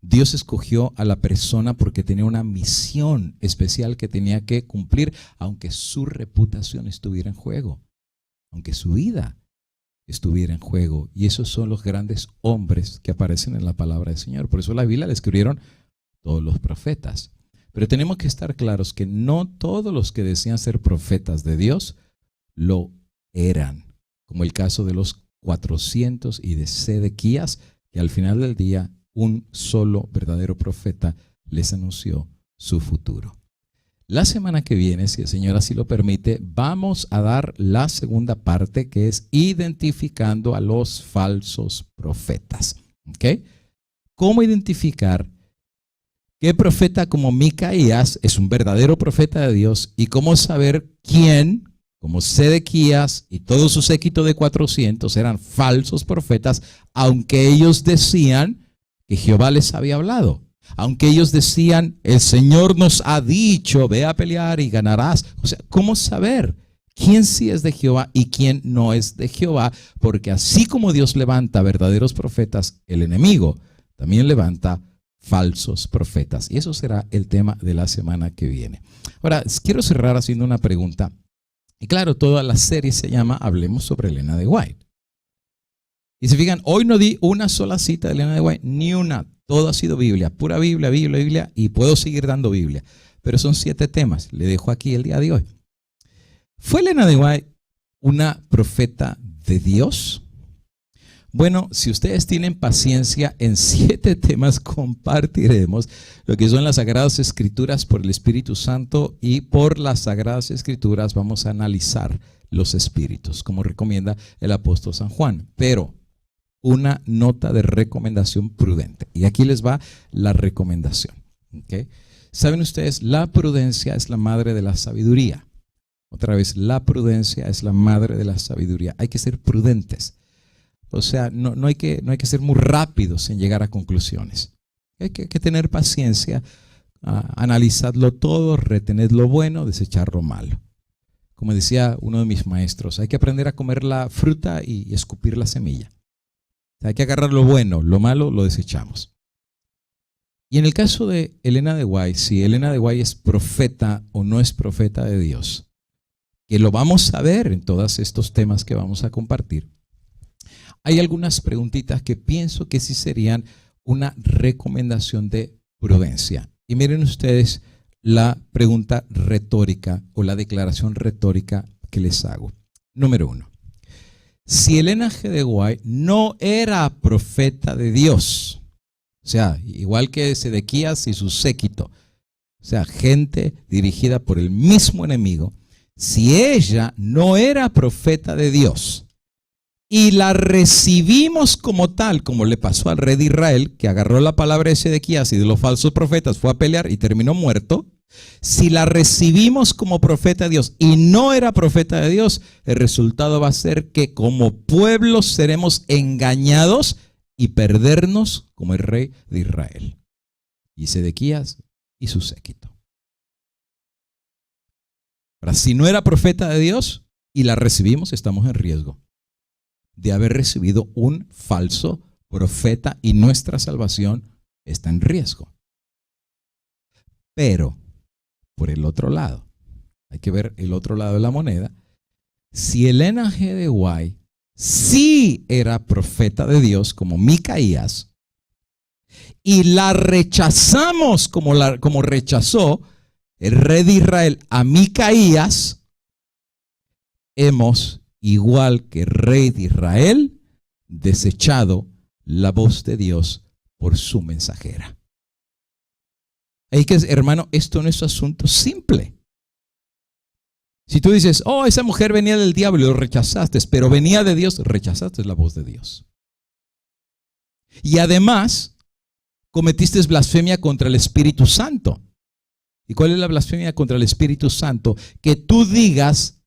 Dios escogió a la persona porque tenía una misión especial que tenía que cumplir, aunque su reputación estuviera en juego, aunque su vida estuviera en juego. Y esos son los grandes hombres que aparecen en la palabra del Señor. Por eso la Biblia la escribieron todos los profetas. Pero tenemos que estar claros que no todos los que decían ser profetas de Dios lo eran, como el caso de los 400 y de Sedequías, que al final del día un solo verdadero profeta les anunció su futuro. La semana que viene, si el Señor así lo permite, vamos a dar la segunda parte, que es identificando a los falsos profetas. ¿Okay? ¿Cómo identificar qué profeta como Micaías es un verdadero profeta de Dios y cómo saber quién, como Sedequías y todo su séquito de 400, eran falsos profetas, aunque ellos decían que Jehová les había hablado? Aunque ellos decían, el Señor nos ha dicho, ve a pelear y ganarás. O sea, ¿cómo saber quién sí es de Jehová y quién no es de Jehová? Porque así como Dios levanta verdaderos profetas, el enemigo también levanta falsos profetas. Y eso será el tema de la semana que viene. Ahora, quiero cerrar haciendo una pregunta. Y claro, toda la serie se llama Hablemos sobre Elena de White. Y se fijan, hoy no di una sola cita de Elena de White, ni una. Todo ha sido Biblia, pura Biblia, Biblia, Biblia, y puedo seguir dando Biblia. Pero son 7 temas, le dejo aquí el día de hoy. ¿Fue Elena de White una profeta de Dios? Bueno, si ustedes tienen paciencia, en 7 temas compartiremos lo que son las Sagradas Escrituras por el Espíritu Santo, y por las Sagradas Escrituras vamos a analizar los espíritus, como recomienda el apóstol San Juan. Pero una nota de recomendación prudente. Y aquí les va la recomendación. ¿Okay? ¿Saben ustedes? La prudencia es la madre de la sabiduría. Otra vez, la prudencia es la madre de la sabiduría. Hay que ser prudentes. O sea, no hay que ser muy rápidos en llegar a conclusiones. Hay que tener paciencia, analizarlo todo, retener lo bueno, desechar lo malo. Como decía uno de mis maestros, hay que aprender a comer la fruta y escupir la semilla. Hay que agarrar lo bueno, lo malo lo desechamos. Y en el caso de Elena de White, si Elena de White es profeta o no es profeta de Dios, que lo vamos a ver en todos estos temas que vamos a compartir, hay algunas preguntitas que pienso que sí serían una recomendación de prudencia. Y miren ustedes la pregunta retórica o la declaración retórica que les hago. Número 1. Si Elena G. de White no era profeta de Dios, o sea, igual que Sedequías y su séquito, o sea, gente dirigida por el mismo enemigo, si ella no era profeta de Dios y la recibimos como tal, como le pasó al rey de Israel, que agarró la palabra de Sedequías y de los falsos profetas fue a pelear y terminó muerto, si la recibimos como profeta de Dios y no era profeta de Dios, el resultado va a ser que como pueblo seremos engañados y perdernos como el rey de Israel y Sedequías y su séquito. Ahora, si no era profeta de Dios y la recibimos, estamos en riesgo de haber recibido un falso profeta y nuestra salvación está en riesgo. Pero, por el otro lado, hay que ver el otro lado de la moneda. Si Elena G. de White sí era profeta de Dios como Micaías y la rechazamos como rechazó el rey de Israel a Micaías, hemos, igual que el rey de Israel, desechado la voz de Dios por su mensajera. Ahí que, hermano, esto no es asunto simple. Si tú dices, oh, esa mujer venía del diablo y lo rechazaste, pero venía de Dios, rechazaste la voz de Dios. Y además, cometiste blasfemia contra el Espíritu Santo. ¿Y cuál es la blasfemia contra el Espíritu Santo? Que tú digas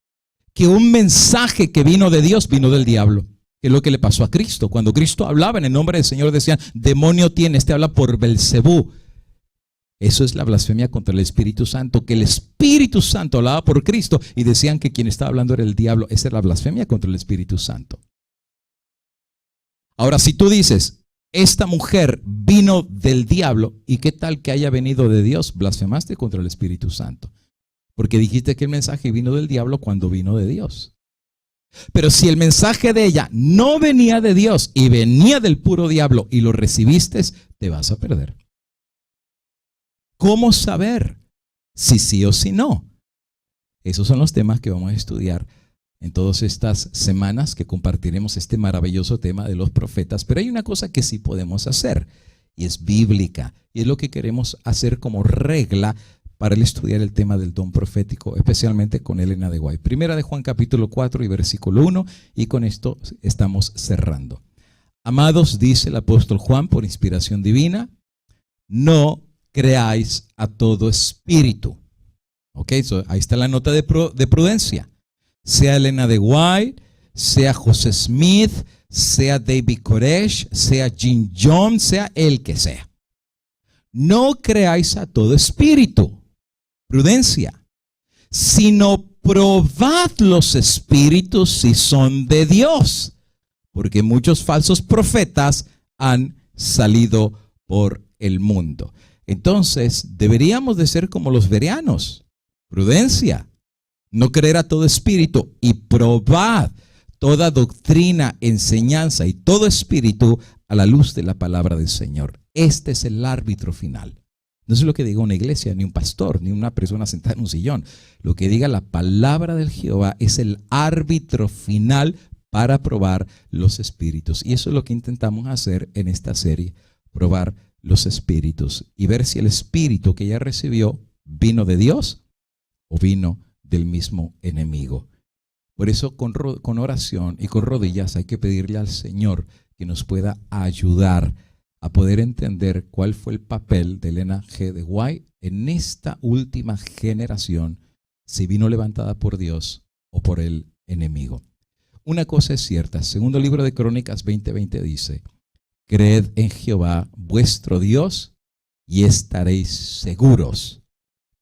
que un mensaje que vino de Dios vino del diablo. Que es lo que le pasó a Cristo. Cuando Cristo hablaba en el nombre del Señor, decían, demonio tiene, este habla por Belcebú. Eso es la blasfemia contra el Espíritu Santo, que el Espíritu Santo hablaba por Cristo y decían que quien estaba hablando era el diablo. Esa es la blasfemia contra el Espíritu Santo. Ahora, si tú dices, esta mujer vino del diablo, ¿y qué tal que haya venido de Dios? Blasfemaste contra el Espíritu Santo, porque dijiste que el mensaje vino del diablo cuando vino de Dios. Pero si el mensaje de ella no venía de Dios y venía del puro diablo y lo recibiste, te vas a perder. ¿Cómo saber si sí o si no? Esos son los temas que vamos a estudiar en todas estas semanas que compartiremos este maravilloso tema de los profetas. Pero hay una cosa que sí podemos hacer y es bíblica y es lo que queremos hacer como regla para el estudiar el tema del don profético, especialmente con Elena de White. Primera de Juan capítulo 4 y versículo 1, y con esto estamos cerrando. Amados, dice el apóstol Juan por inspiración divina, no creáis a todo espíritu. Ok, ahí está la nota de prudencia. Sea Elena de White, sea José Smith, sea David Koresh, sea Jim Jones, sea el que sea. No creáis a todo espíritu. Prudencia. Sino probad los espíritus si son de Dios. Porque muchos falsos profetas han salido por el mundo. Entonces, deberíamos de ser como los bereanos. Prudencia. No creer a todo espíritu y probad toda doctrina, enseñanza y todo espíritu a la luz de la palabra del Señor. Este es el árbitro final. No es lo que diga una iglesia, ni un pastor, ni una persona sentada en un sillón. Lo que diga la palabra del Jehová es el árbitro final para probar los espíritus. Y eso es lo que intentamos hacer en esta serie, probar los espíritus y ver si el espíritu que ella recibió vino de Dios o vino del mismo enemigo. Por eso con oración y con rodillas hay que pedirle al Señor que nos pueda ayudar a poder entender cuál fue el papel de Elena G. de White en esta última generación, si vino levantada por Dios o por el enemigo. Una cosa es cierta, segundo libro de Crónicas 20:20 dice, creed en Jehová vuestro Dios y estaréis seguros.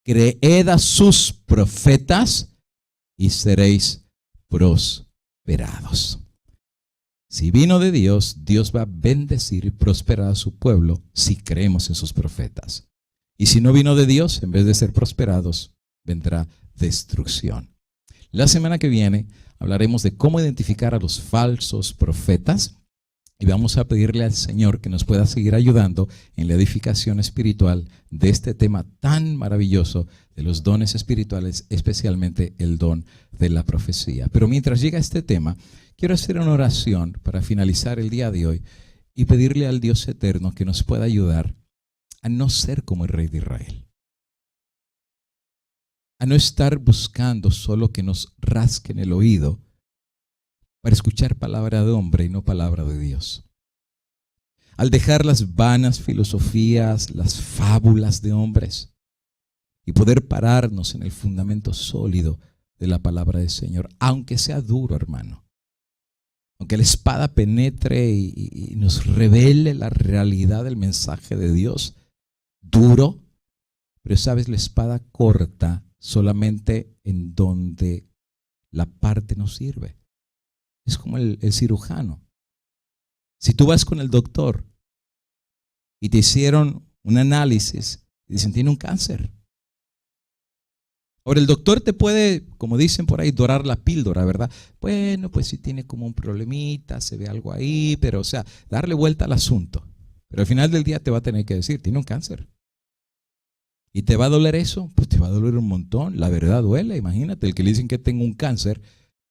Creed a sus profetas y seréis prosperados. Si vino de Dios, Dios va a bendecir y prosperar a su pueblo si creemos en sus profetas. Y si no vino de Dios, en vez de ser prosperados, vendrá destrucción. La semana que viene hablaremos de cómo identificar a los falsos profetas y vamos a pedirle al Señor que nos pueda seguir ayudando en la edificación espiritual de este tema tan maravilloso de los dones espirituales, especialmente el don de la profecía. Pero mientras llega este tema, quiero hacer una oración para finalizar el día de hoy y pedirle al Dios eterno que nos pueda ayudar a no ser como el rey de Israel. A no estar buscando solo que nos rasquen el oído para escuchar palabra de hombre y no palabra de Dios. Al dejar las vanas filosofías, las fábulas de hombres y poder pararnos en el fundamento sólido de la palabra del Señor, aunque sea duro, hermano. Aunque la espada penetre y nos revele la realidad del mensaje de Dios, duro, pero sabes, la espada corta solamente en donde la parte no sirve. Es como el cirujano. Si tú vas con el doctor y te hicieron un análisis y dicen tiene un cáncer. Ahora el doctor te puede, como dicen por ahí, dorar la píldora, ¿verdad? Bueno, pues si tiene como un problemita, se ve algo ahí, pero o sea, darle vuelta al asunto. Pero al final del día te va a tener que decir, tiene un cáncer. ¿Y te va a doler eso? Pues te va a doler un montón. La verdad duele, imagínate, el que le dicen que tengo un cáncer.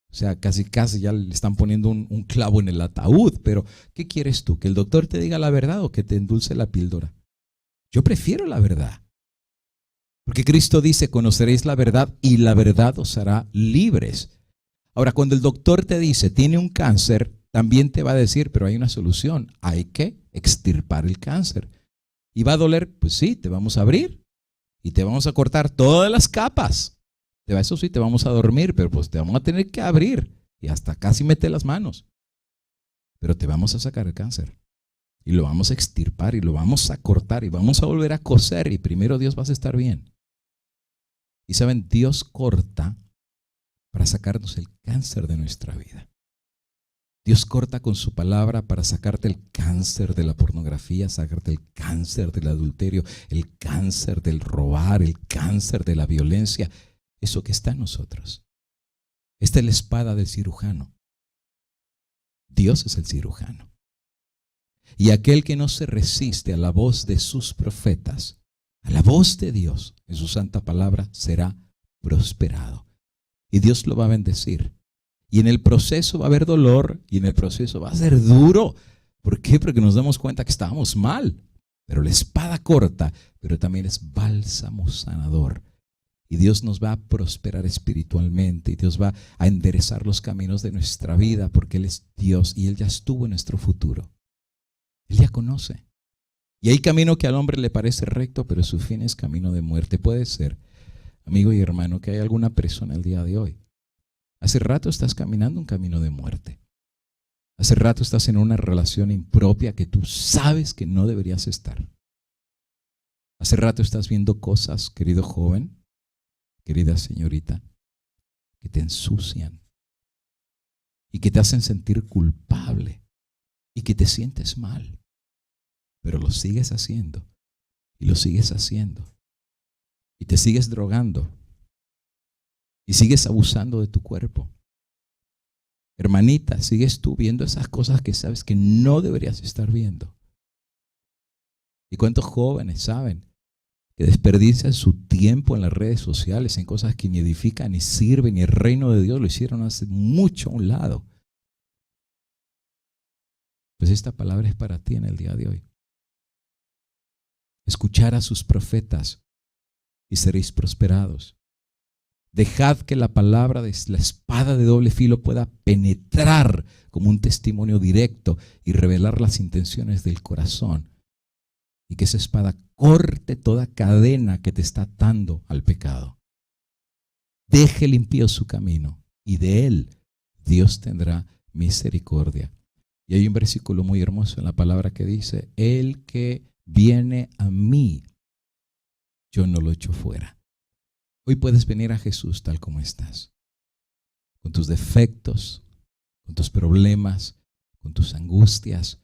O sea, casi ya le están poniendo un clavo en el ataúd. Pero, ¿qué quieres tú? ¿Que el doctor te diga la verdad o que te endulce la píldora? Yo prefiero la verdad. Porque Cristo dice, conoceréis la verdad y la verdad os hará libres. Ahora, cuando el doctor te dice, tiene un cáncer, también te va a decir, pero hay una solución. Hay que extirpar el cáncer. ¿Y va a doler? Pues sí, te vamos a abrir y te vamos a cortar todas las capas. Eso sí, te vamos a dormir, pero pues te vamos a tener que abrir y hasta casi meter las manos. Pero te vamos a sacar el cáncer y lo vamos a extirpar y lo vamos a cortar y vamos a volver a coser y primero Dios vas a estar bien. Y saben, Dios corta para sacarnos el cáncer de nuestra vida. Dios corta con su palabra para sacarte el cáncer de la pornografía, sacarte el cáncer del adulterio, el cáncer del robar, el cáncer de la violencia. Eso que está en nosotros. Esta es la espada del cirujano. Dios es el cirujano. Y aquel que no se resiste a la voz de sus profetas, a la voz de Dios en su santa palabra, será prosperado. Y Dios lo va a bendecir. Y en el proceso va a haber dolor y en el proceso va a ser duro. ¿Por qué? Porque nos damos cuenta que estábamos mal. Pero la espada corta, pero también es bálsamo sanador. Y Dios nos va a prosperar espiritualmente y Dios va a enderezar los caminos de nuestra vida porque Él es Dios y Él ya estuvo en nuestro futuro. Él ya conoce. Y hay camino que al hombre le parece recto, pero su fin es camino de muerte. Puede ser, amigo y hermano, que hay alguna persona el día de hoy. Hace rato estás caminando un camino de muerte. Hace rato estás en una relación impropia que tú sabes que no deberías estar. Hace rato estás viendo cosas, querido joven, querida señorita, que te ensucian y que te hacen sentir culpable y que te sientes mal, pero lo sigues haciendo y lo sigues haciendo y te sigues drogando y sigues abusando de tu cuerpo. Hermanita, sigues tú viendo esas cosas que sabes que no deberías estar viendo. ¿Y cuántos jóvenes saben que desperdician su tiempo en las redes sociales, en cosas que ni edifican, ni sirven, ni el reino de Dios lo hicieron hace mucho a un lado? Pues esta palabra es para ti en el día de hoy. Escuchar a sus profetas y seréis prosperados. Dejad que la palabra de la espada de doble filo pueda penetrar como un testimonio directo y revelar las intenciones del corazón. Y que esa espada corte toda cadena que te está atando al pecado. Deje el impío su camino y de él Dios tendrá misericordia. Y hay un versículo muy hermoso en la palabra que dice, el que viene a mí, yo no lo echo fuera. Hoy puedes venir a Jesús tal como estás, con tus defectos, con tus problemas, con tus angustias,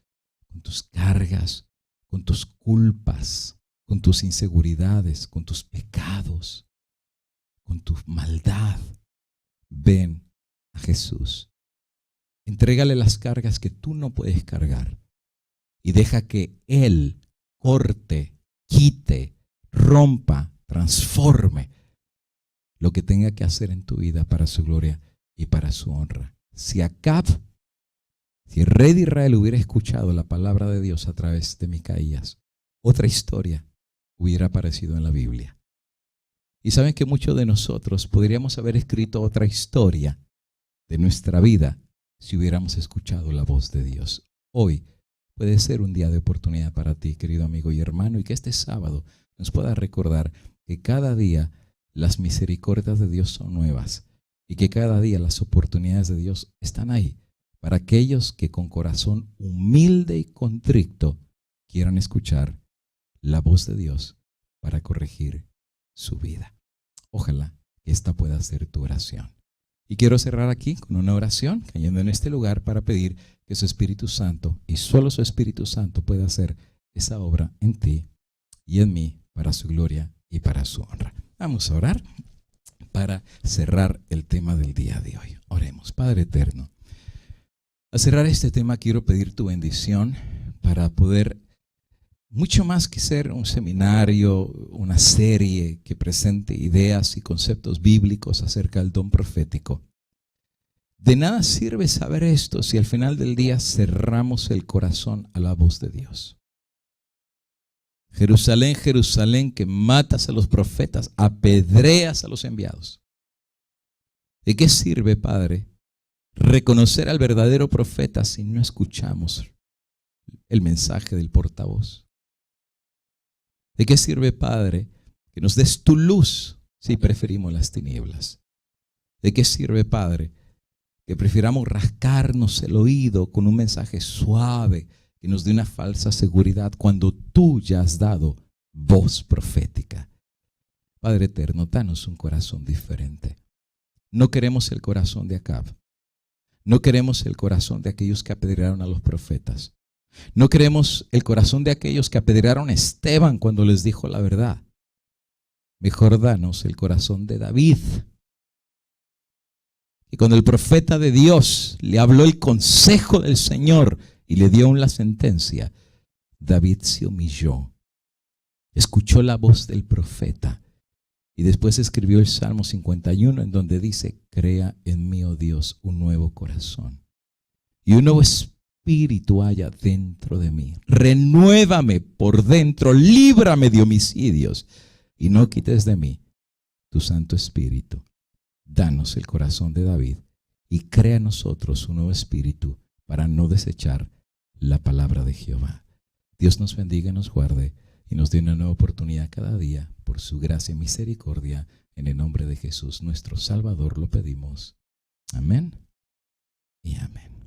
con tus cargas, con tus culpas, con tus inseguridades, con tus pecados, con tu maldad. Ven a Jesús. Entrégale las cargas que tú no puedes cargar y deja que Él corte, quite, rompa, transforme lo que tenga que hacer en tu vida para su gloria y para su honra. Si el rey de Israel hubiera escuchado la palabra de Dios a través de Micaías, otra historia hubiera aparecido en la Biblia. Y saben que muchos de nosotros podríamos haber escrito otra historia de nuestra vida si hubiéramos escuchado la voz de Dios. Hoy puede ser un día de oportunidad para ti, querido amigo y hermano, y que este sábado nos pueda recordar que cada día las misericordias de Dios son nuevas y que cada día las oportunidades de Dios están ahí para aquellos que con corazón humilde y contrito quieran escuchar la voz de Dios para corregir su vida. Ojalá que esta pueda ser tu oración. Y quiero cerrar aquí con una oración, cayendo en este lugar para pedir que su Espíritu Santo, y solo su Espíritu Santo, pueda hacer esa obra en ti y en mí para su gloria y para su honra. Vamos a orar para cerrar el tema del día de hoy. Oremos. Padre eterno, a cerrar este tema quiero pedir tu bendición para poder, mucho más que ser un seminario, una serie que presente ideas y conceptos bíblicos acerca del don profético. De nada sirve saber esto si al final del día cerramos el corazón a la voz de Dios. Jerusalén, Jerusalén, que matas a los profetas, apedreas a los enviados. ¿De qué sirve, Padre, reconocer al verdadero profeta si no escuchamos el mensaje del portavoz? ¿De qué sirve, Padre, que nos des tu luz si preferimos las tinieblas? ¿De qué sirve, Padre, que prefiramos rascarnos el oído con un mensaje suave que nos dé una falsa seguridad cuando tú ya has dado voz profética? Padre eterno, danos un corazón diferente. No queremos el corazón de Acab. No queremos el corazón de aquellos que apedrearon a los profetas. No queremos el corazón de aquellos que apedrearon a Esteban cuando les dijo la verdad. Mejor danos el corazón de David. Y cuando el profeta de Dios le habló el consejo del Señor y le dio la sentencia, David se humilló, escuchó la voz del profeta y después escribió el Salmo 51 en donde dice: crea en mí, oh Dios, un nuevo corazón y un nuevo espíritu haya dentro de mí. Renuévame por dentro, líbrame de homicidios y no quites de mí tu Santo Espíritu. Danos el corazón de David y crea en nosotros un nuevo espíritu para no desechar la palabra de Jehová. Dios nos bendiga y nos guarde y nos dé una nueva oportunidad cada día por su gracia y misericordia. En el nombre de Jesús, nuestro Salvador, lo pedimos. Amén y amén.